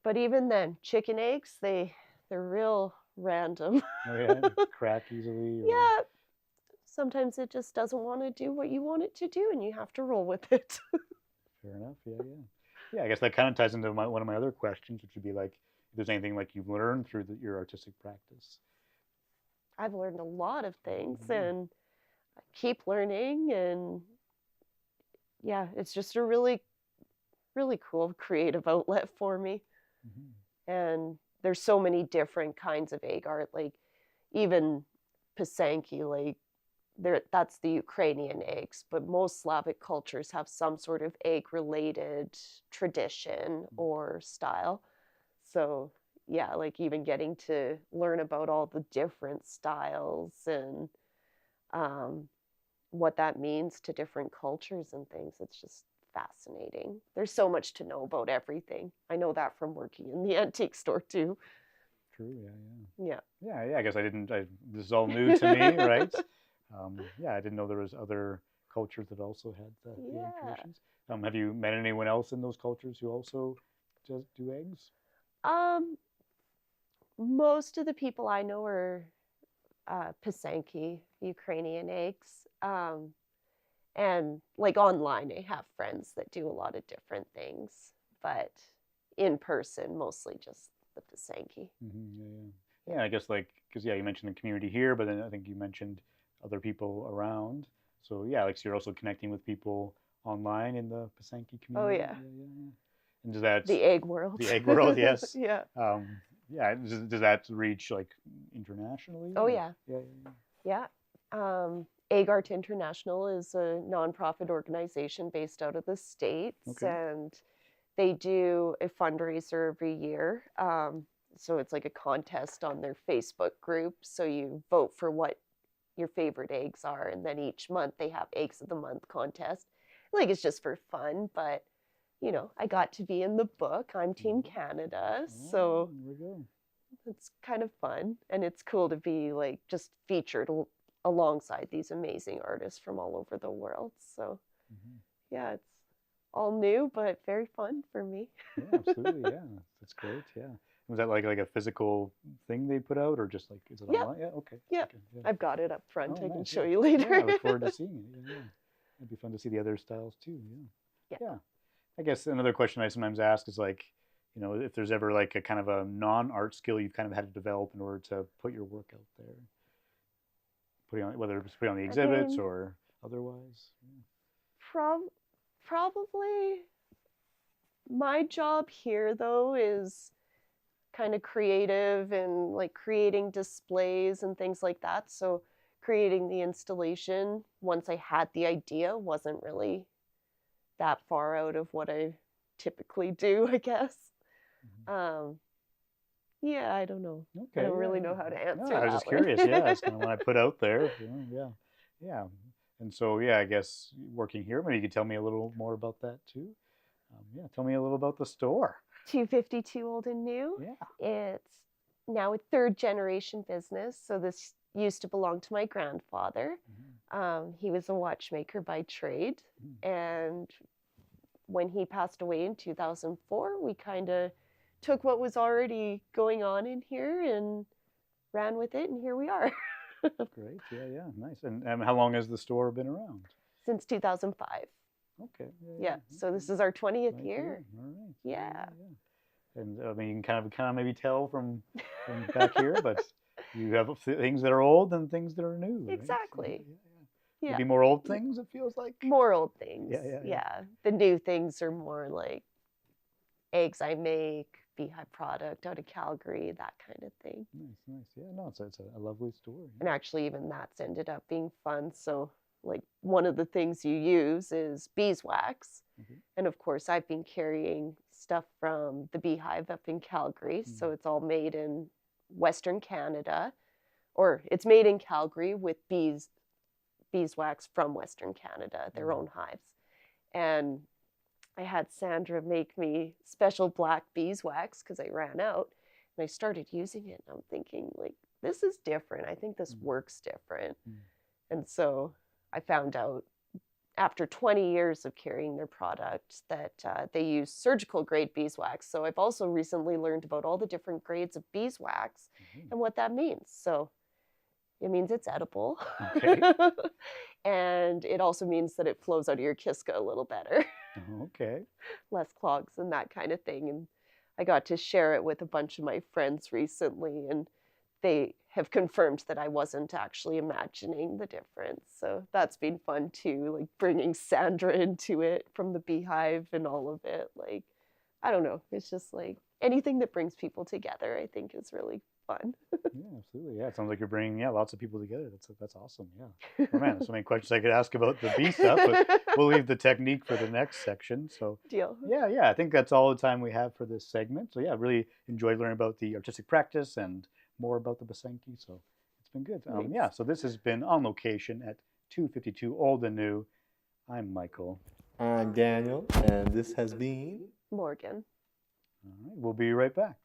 But even then, chicken eggs, they're real random. Oh yeah, they crack easily. Or... Yeah. Sometimes it just doesn't want to do what you want it to do, and you have to roll with it. Fair enough. Yeah, yeah. Yeah, I guess that kind of ties into one of my other questions, which would be like, if there's anything like you've learned through your artistic practice. I've learned a lot of things, and I keep learning, and yeah, it's just a really, really cool creative outlet for me. And there's so many different kinds of egg art, like even pysanky, like that's the Ukrainian eggs, but most Slavic cultures have some sort of egg related tradition or style. So yeah, like even getting to learn about all the different styles and what that means to different cultures and things, it's just fascinating. There's so much to know about everything. I know that from working in the antique store too. True. Yeah. Yeah. I guess this is all new to me, right? Yeah, I didn't know there was other cultures that also had the egg traditions. Have you met anyone else in those cultures who also just do eggs? Most of the people I know are pysanky, Ukrainian eggs. And like online, I have friends that do a lot of different things, but in person, mostly just the pysanky. Yeah, I guess because you mentioned the community here, but then I think you mentioned other people around. So yeah, so you're also connecting with people online in the pysanky community. Oh yeah. And does that the egg world? The egg world, yes. Yeah. Yeah. Does that reach like internationally? Oh or? yeah. Yeah. Egg Art International is a nonprofit organization based out of the States, and they do a fundraiser every year. So it's like a contest on their Facebook group. So you vote for what your favorite eggs are, and then each month they have Eggs of the Month contest. Like it's just for fun, but I got to be in the book. I'm Team Canada, so it's kind of fun, and it's cool to be like just featured alongside these amazing artists from all over the world. So yeah, it's all new but very fun for me. Yeah, absolutely. Yeah, that's great. Yeah. Was that like a physical thing they put out, or just like is it online? Yeah. Okay. Yeah. Okay. I've got it up front. I can Nice, show you later. Yeah, I look forward to seeing it. Yeah. It'd be fun to see the other styles too. Yeah. I guess another question I sometimes ask is like, if there's ever like a kind of a non-art skill you've kind of had to develop in order to put your work out there, whether it's putting on the exhibits or otherwise. Probably my job here though is kind of creative and like creating displays and things like that. So creating the installation once I had the idea wasn't really that far out of what I typically do, I guess. Yeah, I don't know. Okay, I don't really know how to answer that. I was just curious. Yeah, that's kind of what I put out there. Yeah. And so, I guess working here, maybe you could tell me a little more about that too. Tell me a little about the store. 252 Old and New. Yeah. It's now a third generation business. So this used to belong to my grandfather. He was a watchmaker by trade. And when he passed away in 2004, we kind of took what was already going on in here and ran with it, and here we are. Great. Yeah. Nice. And how long has the store been around? Since 2005. Okay. Yeah. So this is our 20th year. All right. Yeah. And I mean, you can kind of maybe tell from back here, but you have things that are old and things that are new. Right? Exactly. Yeah. Maybe more old things, it feels like. More old things. Yeah. The new things are more like eggs I make, beehive product out of Calgary, that kind of thing. Nice. Yeah, no, it's a lovely story. And actually even that's ended up being fun. So like one of the things you use is beeswax. Mhm. And of course, I've been carrying stuff from the beehive up in Calgary. So it's all made in Western Canada, or it's made in Calgary with beeswax from Western Canada, their own hives. And I had Sandra make me special black beeswax because I ran out, and I started using it. And I'm thinking, like, this is different. I think this works different. And so I found out after 20 years of carrying their product that they use surgical grade beeswax. So I've also recently learned about all the different grades of beeswax and what that means. So it means it's edible. Okay. And it also means that it flows out of your kiska a little better. Okay. Less clogs and that kind of thing. And I got to share it with a bunch of my friends recently, and they have confirmed that I wasn't actually imagining the difference. So that's been fun too, like bringing Sandra into it from the beehive and all of it. Like, I don't know, it's just like anything that brings people together, I think is really fun. Yeah, absolutely. Yeah, it sounds like you're bringing lots of people together. That's awesome. Yeah. Oh man, there's so many questions I could ask about the bee stuff, but we'll leave the technique for the next section. So Deal. yeah, I think that's all the time we have for this segment. So yeah, really enjoyed learning about the artistic practice and more about the pysanky. So it's been good. Yeah, so this has been On Location at 252 Old and New. I'm Michael. I'm Daniel, and this has been Morgan. All right, we'll be right back.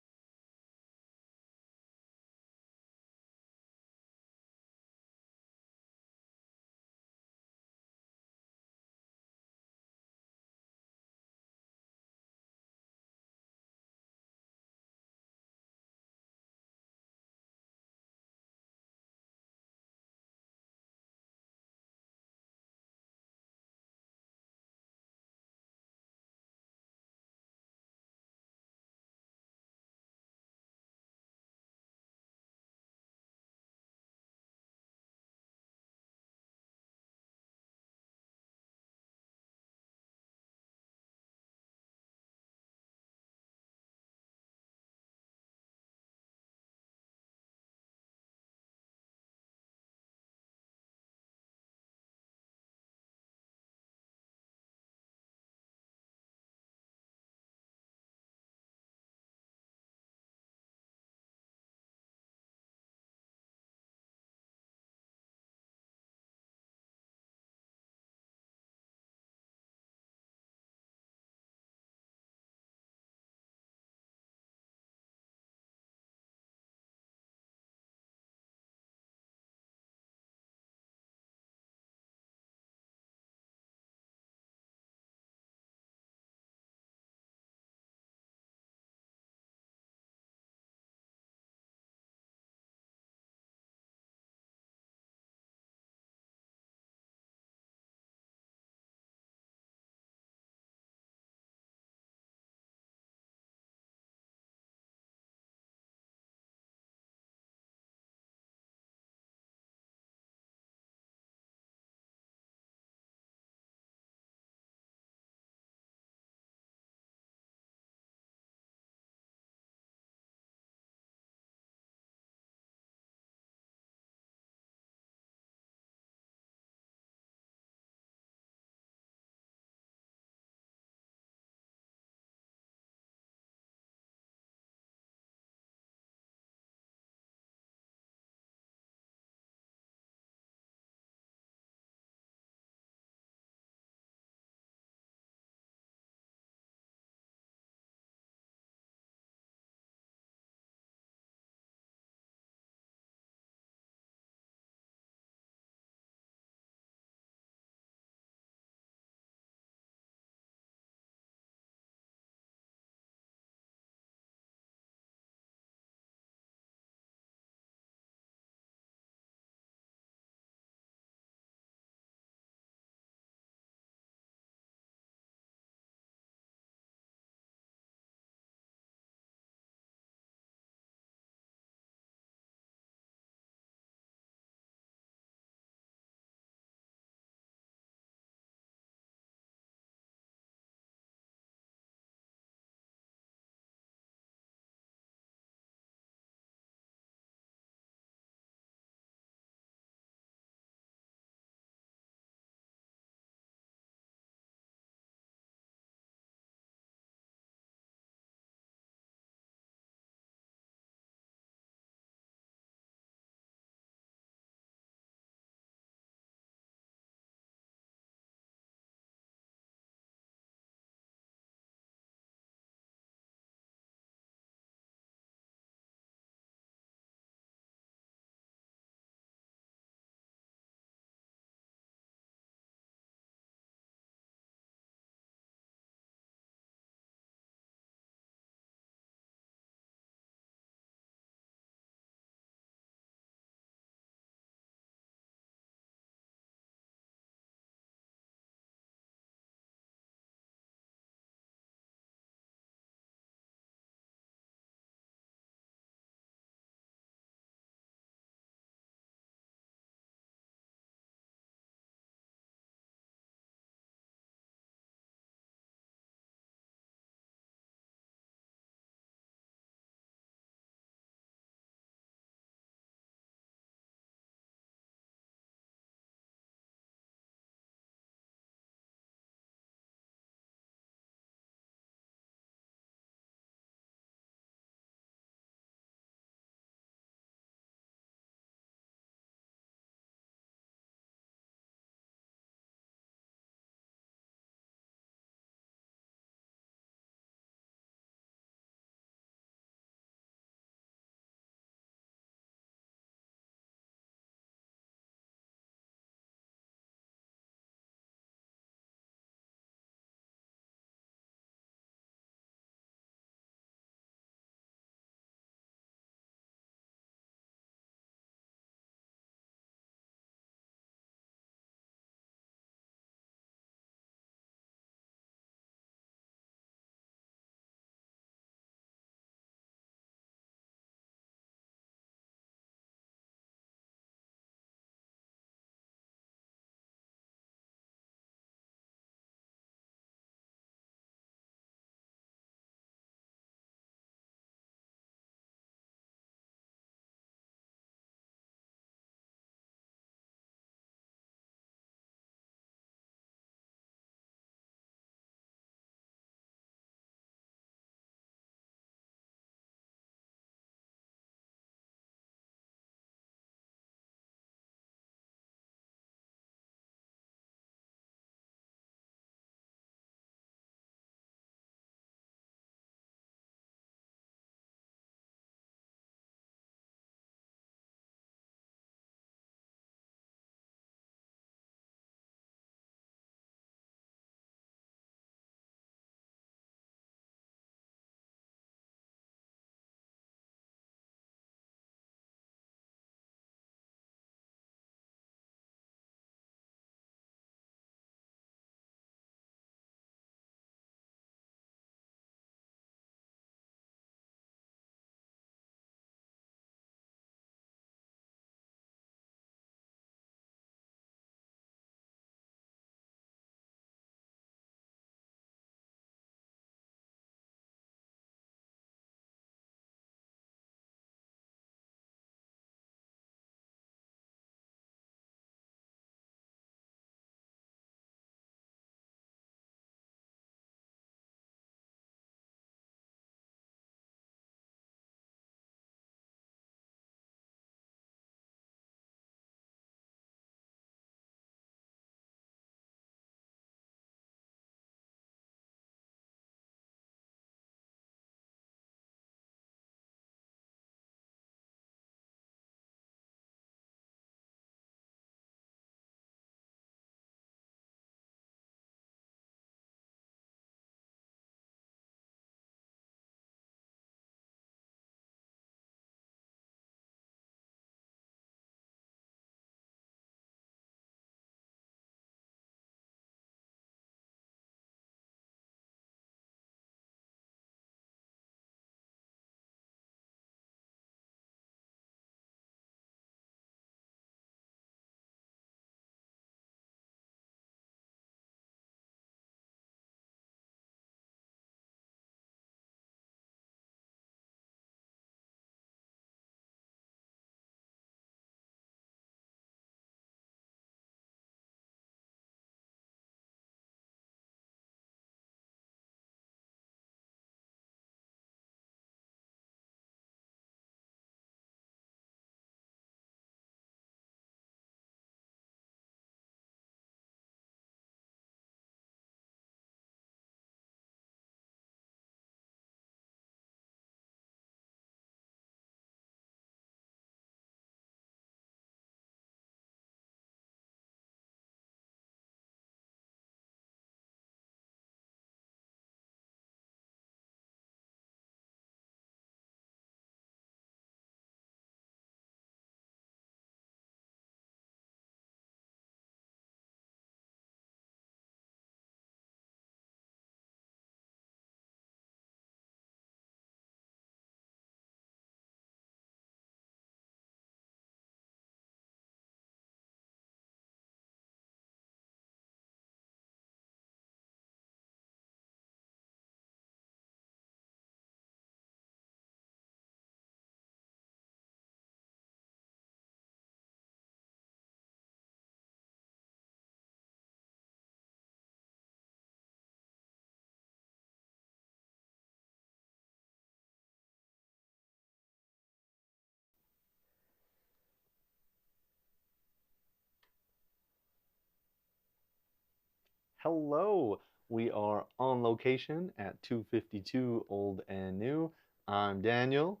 Hello. We are on location at 252 Old and New. I'm Daniel.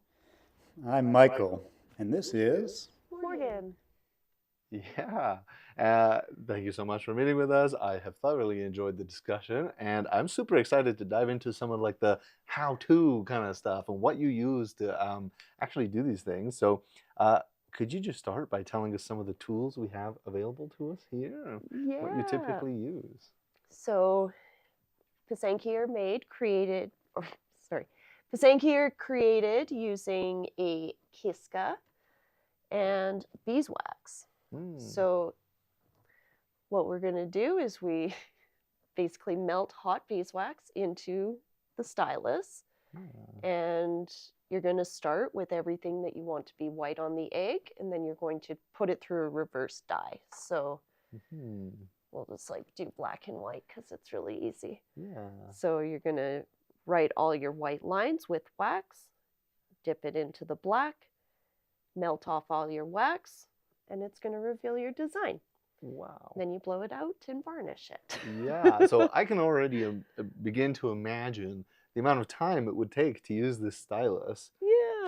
I'm Michael, and this is... Morgan. Yeah. Thank you so much for meeting with us. I have thoroughly enjoyed the discussion, and I'm super excited to dive into some of like the how-to kind of stuff and what you use to actually do these things. So, could you just start by telling us some of the tools we have available to us here? What you typically use? So, pysanky are created using a kiska and beeswax. So what we're going to do is we basically melt hot beeswax into the stylus, and you're going to start with everything that you want to be white on the egg, and then you're going to put it through a reverse dye. So we'll just like do black and white because it's really easy. So you're going to write all your white lines with wax, dip it into the black, melt off all your wax, and it's going to reveal your design. Wow. Then you blow it out and varnish it. Yeah, so I can already begin to imagine the amount of time it would take to use this stylus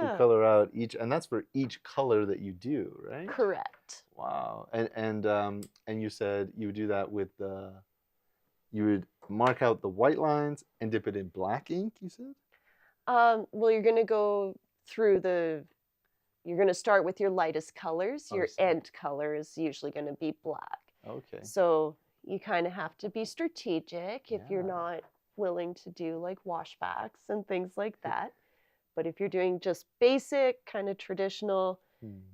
to color out each, and that's for each color that you do, right? Correct. Wow. And you said you would do that with you would mark out the white lines and dip it in black ink, you said? Well, you're going to go through you're going to start with your lightest colors. Your end color is usually going to be black. Okay. So you kind of have to be strategic if you're not willing to do like washbacks and things like that. But if you're doing just basic, kind of traditional,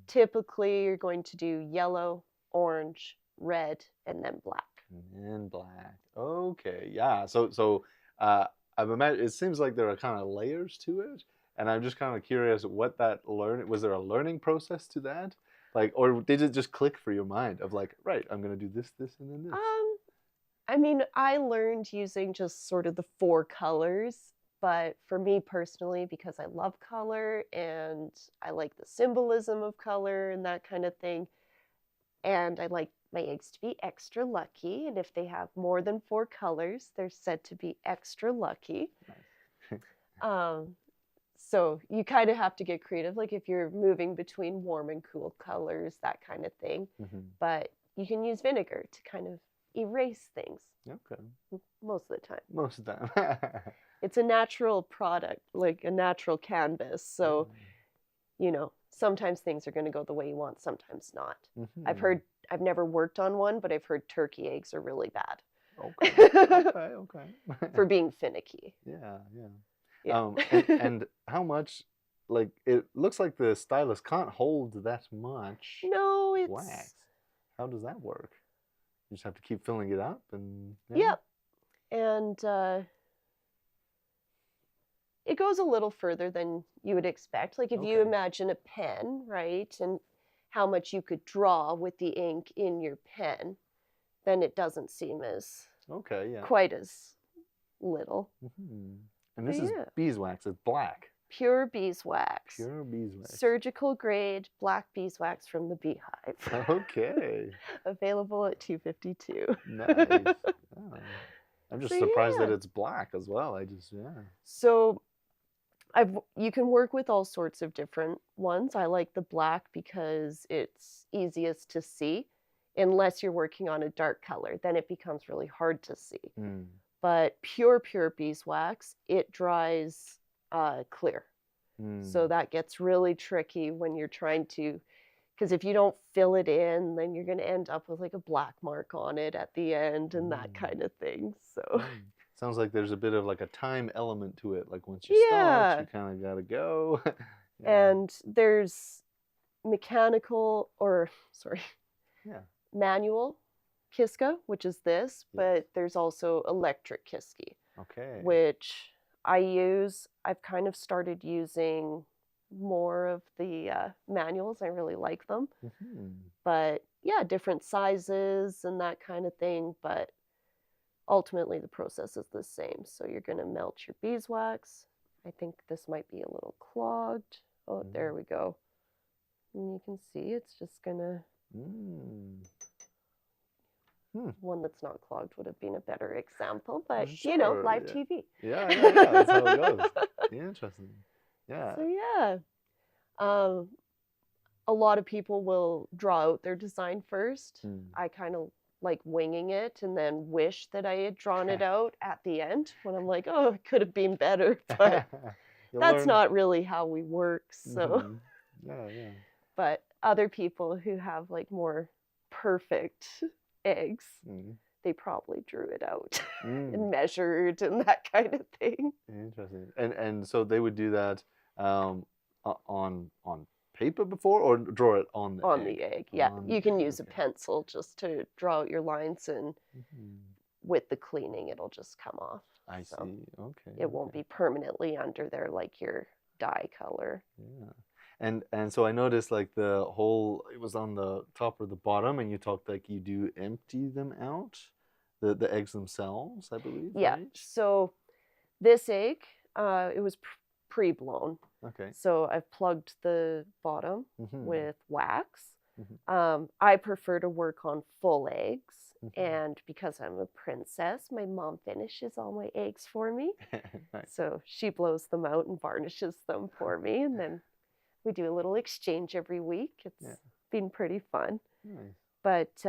typically you're going to do yellow, orange, red, and then black. And black. Okay, yeah. So I've imagined it seems like there are kind of layers to it. And I'm just kind of curious what was there a learning process to that? Like, or did it just click for your mind of like, right, I'm going to do this, this, and then this? I mean, I learned using just sort of the 4 colors, but for me personally, because I love color and I like the symbolism of color and that kind of thing, and I like my eggs to be extra lucky, and if they have more than 4 colors, they're said to be extra lucky. Nice. So you kind of have to get creative, like if you're moving between warm and cool colors, that kind of thing. But you can use vinegar to kind of erase things. Okay. Most of the time. Most of the time. It's a natural product, like a natural canvas. So, you know, sometimes things are going to go the way you want, sometimes not. I've never worked on one, but I've heard turkey eggs are really bad. Okay. For being finicky. Yeah. Yeah. And how much, like, it looks like the stylus can't hold that much wax. How does that work? You just have to keep filling it up and... Yep. And it goes a little further than you would expect. Like if you imagine a pen, right, and how much you could draw with the ink in your pen, then it doesn't seem as quite as little. And this is beeswax. It's black. Pure beeswax. Pure beeswax. Surgical grade black beeswax from the beehive. Okay. Available at 252. Nice. I'm just surprised that it's black as well. So you can work with all sorts of different ones. I like the black because it's easiest to see. Unless you're working on a dark color, then it becomes really hard to see. But pure beeswax, it dries clear. So that gets really tricky when you're trying to, because if you don't fill it in, then you're going to end up with like a black mark on it at the end and that kind of thing. So sounds like there's a bit of like a time element to it. Like once you start, you kind of got to go. And there's manual Kiska, which is this, but there's also electric Kiski, which I use. I've kind of started using more of the manuals. I really like them. But yeah, different sizes and that kind of thing. But ultimately, the process is the same. So you're going to melt your beeswax. I think this might be a little clogged. Oh, there we go. And you can see it's just going to... One that's not clogged would have been a better example, but Sure, live yeah. TV. Yeah, that's how it goes. Interesting. Yeah. So yeah, um, a lot of people will draw out their design first. I kind of like winging it and then wish that I had drawn it out at the end when I'm like, oh, it could have been better, but You that's learn. not really how we work. So, Mhm. Yeah. but other people who have like more perfect eggs, they probably drew it out and measured and that kind of thing. Interesting. And so they would do that on paper before, or draw it on the On egg? the egg, yeah. On You the can egg, use a okay. pencil just to draw out your lines, and with the cleaning, it'll just come off. I see. Okay. It won't be permanently under there like your dye color. Yeah. And so I noticed like the whole, it was on the top or the bottom, and you talked like you do empty them out, the eggs themselves, I believe, Yeah. right? So this egg, it was pre-blown. Okay. So I've plugged the bottom Mhm. with wax. Mhm. I prefer to work on full eggs. Mhm. And because I'm a princess, my mom finishes all my eggs for me. Nice. So she blows them out and varnishes them for me. And then we do a little exchange every week. It's been pretty fun. Nice. But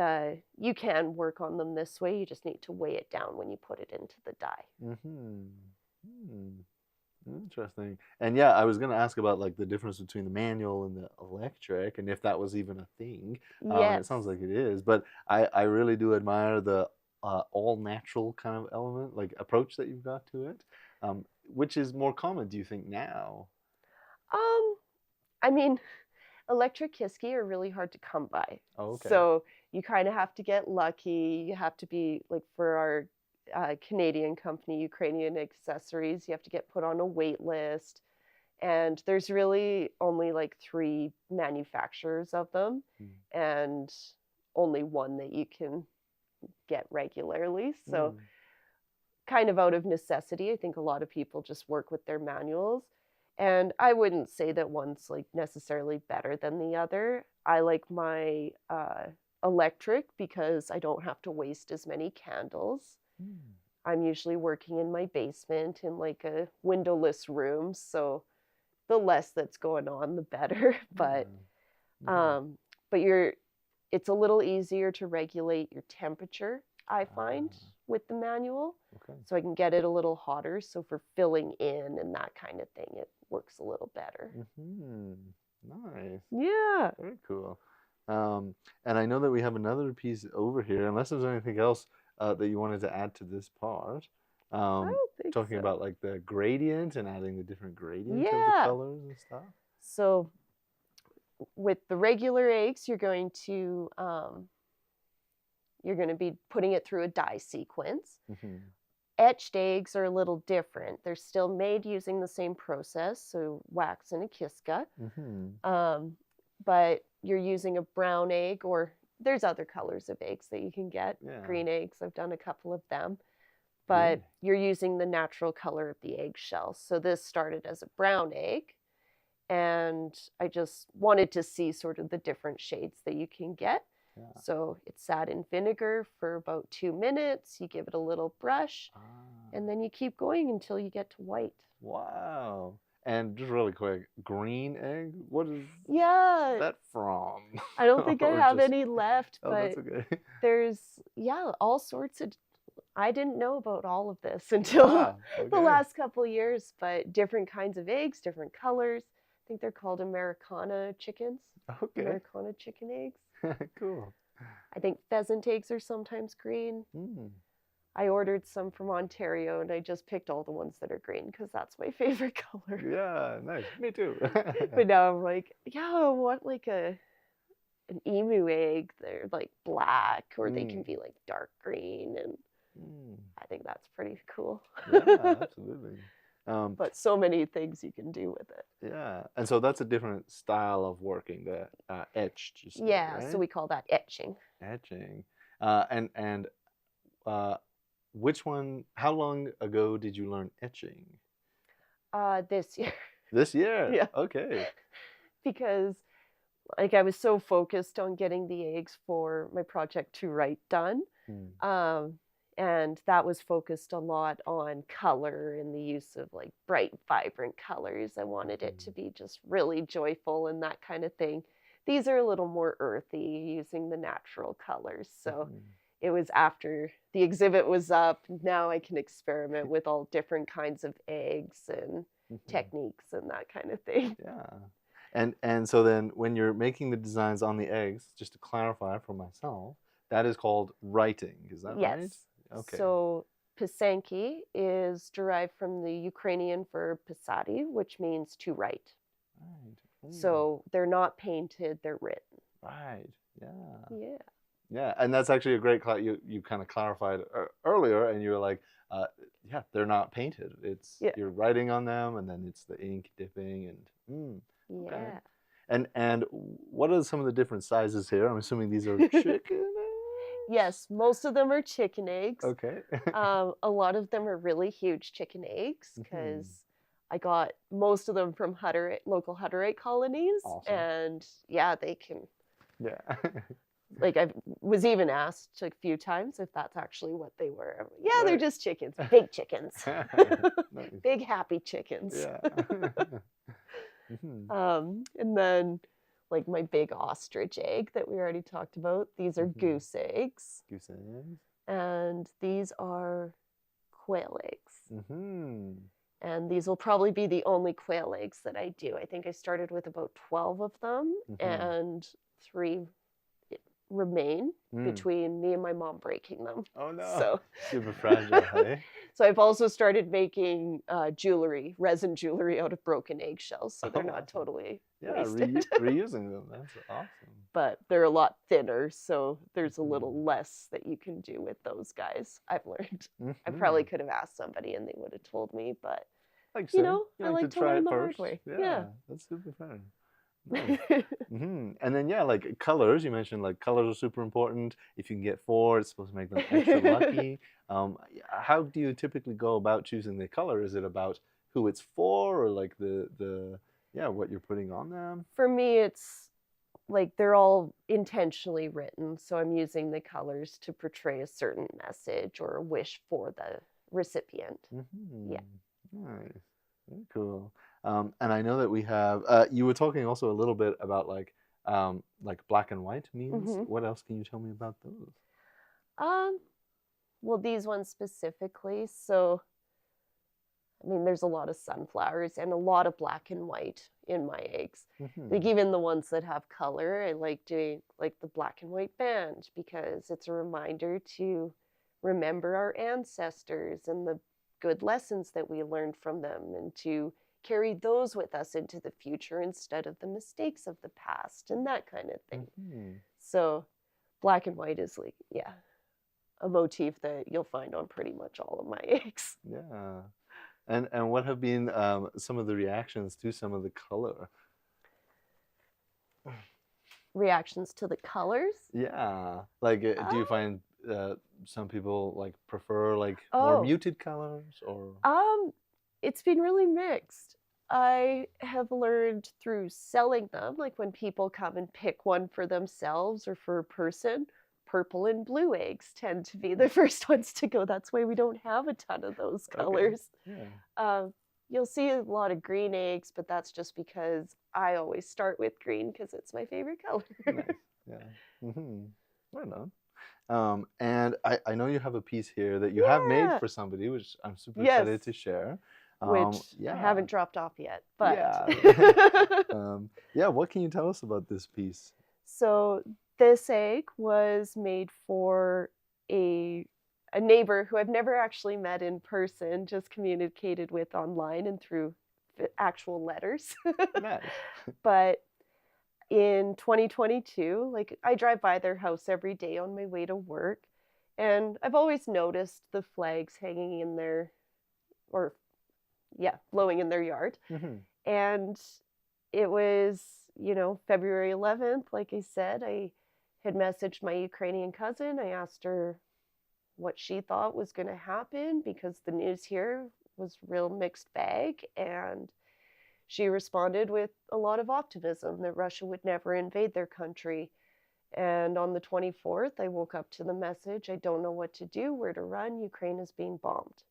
you can work on them this way. You just need to weigh it down when you put it into the dye. Interesting. And yeah, I was going to ask about like the difference between the manual and the electric, and if that was even a thing. Yes. It sounds like it is, but I really do admire the all natural kind of element, like approach that you've got to it. Which is more common, do you think, now? I mean, electric Kiski are really hard to come by. Oh, okay. So you kind of have to get lucky. You have to be like, for our Canadian company, Ukrainian accessories, you have to get put on a wait list. And there's really only like 3 manufacturers of them, and only one that you can get regularly. So kind of out of necessity, I think a lot of people just work with their manuals. And I wouldn't say that one's like necessarily better than the other. I like my electric because I don't have to waste as many candles. I'm usually working in my basement in like a windowless room, so the less that's going on, the better. But it's a little easier to regulate your temperature, I find, with the manual. Okay. So I can get it a little hotter. So for filling in and that kind of thing, it works a little better. Nice. Yeah. Very cool. And I know that we have another piece over here, unless there's anything else that you wanted to add to this part. I don't think Talking so. about like the gradient and adding the different gradient of the Yeah. colors and stuff. So with the regular eggs, you're going to be putting it through a dye sequence. Etched eggs are a little different. They're still made using the same process, so wax and a kiska. But you're using a brown egg, or there's other colors of eggs that you can get. Yeah. Green eggs, I've done a couple of them. But you're using the natural color of the eggshell. So this started as a brown egg, and I just wanted to see sort of the different shades that you can get. So it sat in vinegar for about 2 minutes. You give it a little brush, and then you keep going until you get to white. Wow. And just really quick, green egg? What is that from? I don't think I Or have just- any left, Oh, but that's okay. there's, all sorts of, I didn't know about all of this until Ah, the okay. last couple of years, but different kinds of eggs, different colors. I think they're called Americana chickens. Okay. Americana chicken eggs. Cool. I think pheasant eggs are sometimes green. I ordered some from Ontario, and I just picked all the ones that are green because that's my favorite color. Yeah, nice. Me too. But now I'm like, I want like an emu egg. They're like black, or they can be like dark green, and I think that's pretty cool. Yeah, absolutely. But so many things you can do with it. Yeah, and so that's a different style of working, the etched, you said, Yeah, right? so we call that etching. Etching. And which one, how long ago did you learn etching? This year. This year? Yeah. Okay. Because like I was so focused on getting the eggs for my project to write done And that was focused a lot on color and the use of like bright, vibrant colors. I wanted it to be just really joyful and that kind of thing. These are a little more earthy, using the natural colors. So it was after the exhibit was up, now I can experiment with all different kinds of eggs and techniques and that kind of thing. Yeah. And so then when you're making the designs on the eggs, just to clarify for myself, that is called writing. Is that right? Yes. Okay. So pysanky is derived from the Ukrainian verb pisati, which means to write. Right. So they're not painted, they're written. Right. Yeah. Yeah. Yeah, and that's actually a great you kind of clarified earlier, and you were like, yeah, they're not painted. It's you're writing on them, and then it's the ink dipping, and okay. And what are some of the different sizes here? I'm assuming these are chicken eggs? Yes, most of them are chicken eggs. Okay. A lot of them are really huge chicken eggs because I got most of them from local Hutterite colonies. Awesome. And yeah, they can. Yeah. Like I was even asked a few times if that's actually what they were. Like, yeah, right. They're just chickens, big chickens, Nice. big happy chickens. Yeah. And then like my big ostrich egg that we already talked about. These are goose eggs. Goose eggs. And these are quail eggs. And these will probably be the only quail eggs that I do. I think I started with about 12 of them, and 3 remain between me and my mom breaking them. Oh no. So super fragile, hey? So I've also started making jewelry, resin jewelry out of broken eggshells, so they're not totally wasted. Reusing them. That's awesome. But they're a lot thinner, so there's a little less that you can do with those guys, I've learned. I probably could have asked somebody and they would have told me, but like you know, I like to try learn it the hard first. way. Yeah, that's super fun. Nice. And then yeah, like colors, you mentioned like colors are super important. If you can get 4, it's supposed to make them extra lucky. How do you typically go about choosing the color? Is it about who it's for, or like the what you're putting on them? For me, it's like they're all intentionally written, so I'm using the colors to portray a certain message or a wish for the recipient. Yeah. Nice. Very cool. And I know that we have, you were talking also a little bit about like black and white means. What else can you tell me about those? Well, these ones specifically. So, I mean, there's a lot of sunflowers and a lot of black and white in my eggs. Like even the ones that have color, I like doing like the black and white band because it's a reminder to remember our ancestors and the good lessons that we learned from them, and to carry those with us into the future instead of the mistakes of the past and that kind of thing. So black and white is like, a motif that you'll find on pretty much all of my eggs. Yeah. And what have been some of the reactions to some of the color? Reactions to the colors? Yeah. Like, do you find some people like prefer like more muted colors, or? It's been really mixed. I have learned through selling them, like when people come and pick one for themselves or for a person, purple and blue eggs tend to be the first ones to go. That's why we don't have a ton of those colors. Okay. Yeah. You'll see a lot of green eggs, but that's just because I always start with green because it's my favorite color. Nice. Yeah. Right on. And I know you have a piece here that you have made for somebody, which I'm super excited to share. Which I haven't dropped off yet, but what can you tell us about this piece? So this egg was made for a neighbor who I've never actually met in person, just communicated with online and through actual letters. Nice. But in 2022, like I drive by their house every day on my way to work, and I've always noticed the flags hanging in their, blowing in their yard. And it was, February 11th, like I said, I had messaged my Ukrainian cousin. I asked her what she thought was going to happen because the news here was real mixed bag. And she responded with a lot of optimism that Russia would never invade their country. And on the 24th, I woke up to the message, I don't know what to do, where to run, Ukraine is being bombed.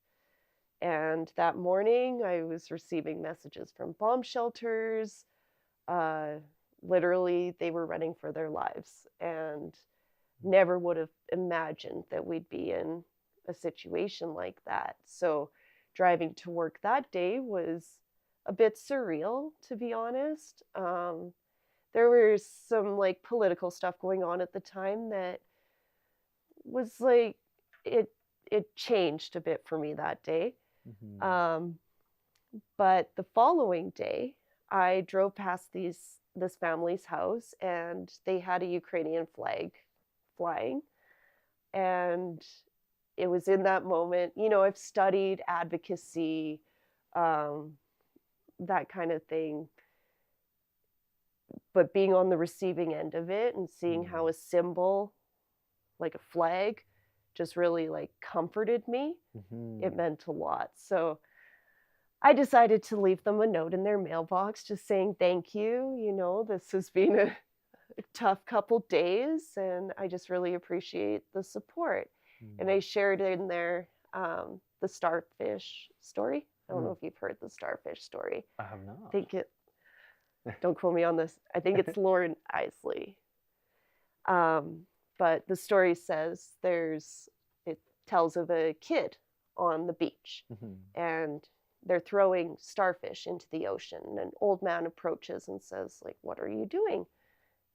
And that morning, I was receiving messages from bomb shelters. Literally, they were running for their lives, and never would have imagined that we'd be in a situation like that. So driving to work that day was a bit surreal, to be honest. There was some like political stuff going on at the time that was like it changed a bit for me that day. But the following day, I drove past this family's house, and they had a Ukrainian flag flying. And it was in that moment, you know, I've studied advocacy, that kind of thing. But being on the receiving end of it and seeing how a symbol, like a flag, just really like comforted me, it meant a lot. So I decided to leave them a note in their mailbox just saying thank you. You know, this has been a tough couple days, and I just really appreciate the support. And I shared in there the starfish story. I don't know if you've heard the starfish story. I have not. I think don't quote me on this. I think it's Lauren Isley. But the story says it tells of a kid on the beach, and they're throwing starfish into the ocean. And an old man approaches and says, like, what are you doing?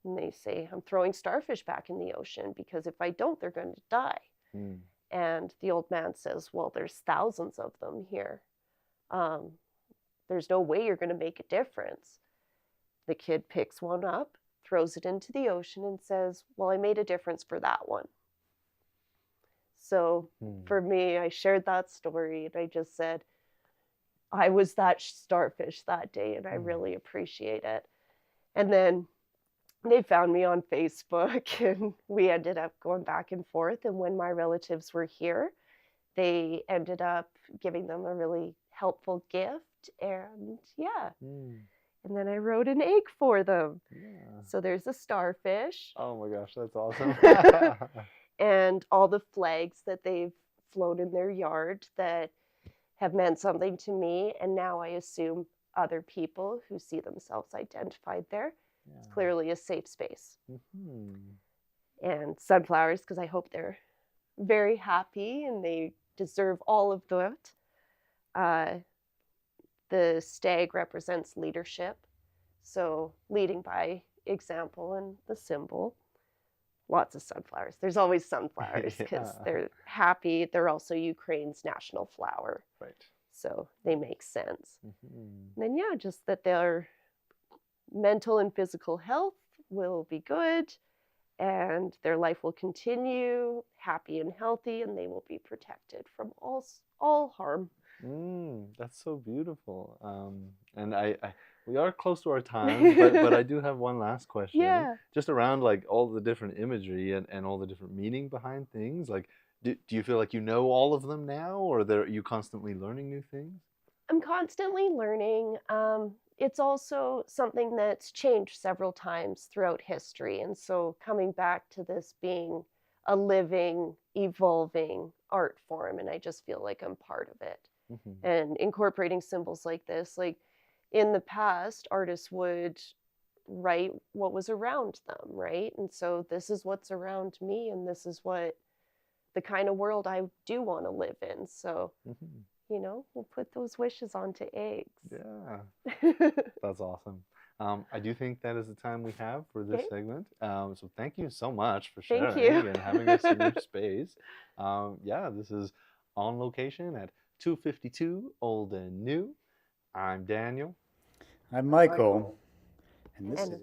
And they say, I'm throwing starfish back in the ocean because if I don't, they're going to die. And the old man says, well, there's thousands of them here. There's no way you're going to make a difference. The kid picks one up, throws it into the ocean, and says, well, I made a difference for that one. So for me, I shared that story, and I just said, I was that starfish that day, and I really appreciate it. And then they found me on Facebook, and we ended up going back and forth. And when my relatives were here, they ended up giving them a really helpful gift. And and then I wrote an egg for them. So there's a starfish. Oh my gosh, that's awesome. And all the flags that they've flown in their yard that have meant something to me. And now I assume other people who see themselves identified there. It's clearly a safe space. And sunflowers, because I hope they're very happy and they deserve all of that. The stag represents leadership, so leading by example, and the symbol, lots of sunflowers. There's always sunflowers because they're happy. They're also Ukraine's national flower. Right. So they make sense. And then, just that their mental and physical health will be good, and their life will continue happy and healthy, and they will be protected from all harm. That's so beautiful. And we are close to our time, but I do have one last question. Just around like all the different imagery and all the different meaning behind things. Like, do you feel like you know all of them now, or are you constantly learning new things? I'm constantly learning. It's also something that's changed several times throughout history. And so coming back to this being a living, evolving art form, and I just feel like I'm part of it. And incorporating symbols like this, like in the past, artists would write what was around them, right? And so this is what's around me, and this is what the kind of world I do want to live in. So, you know, we'll put those wishes onto eggs. That's awesome. I do think that is the time we have for this segment. So thank you so much for sharing and having us in your space. This is On Location at 252 Old and New. I'm Daniel. I'm Michael. And this is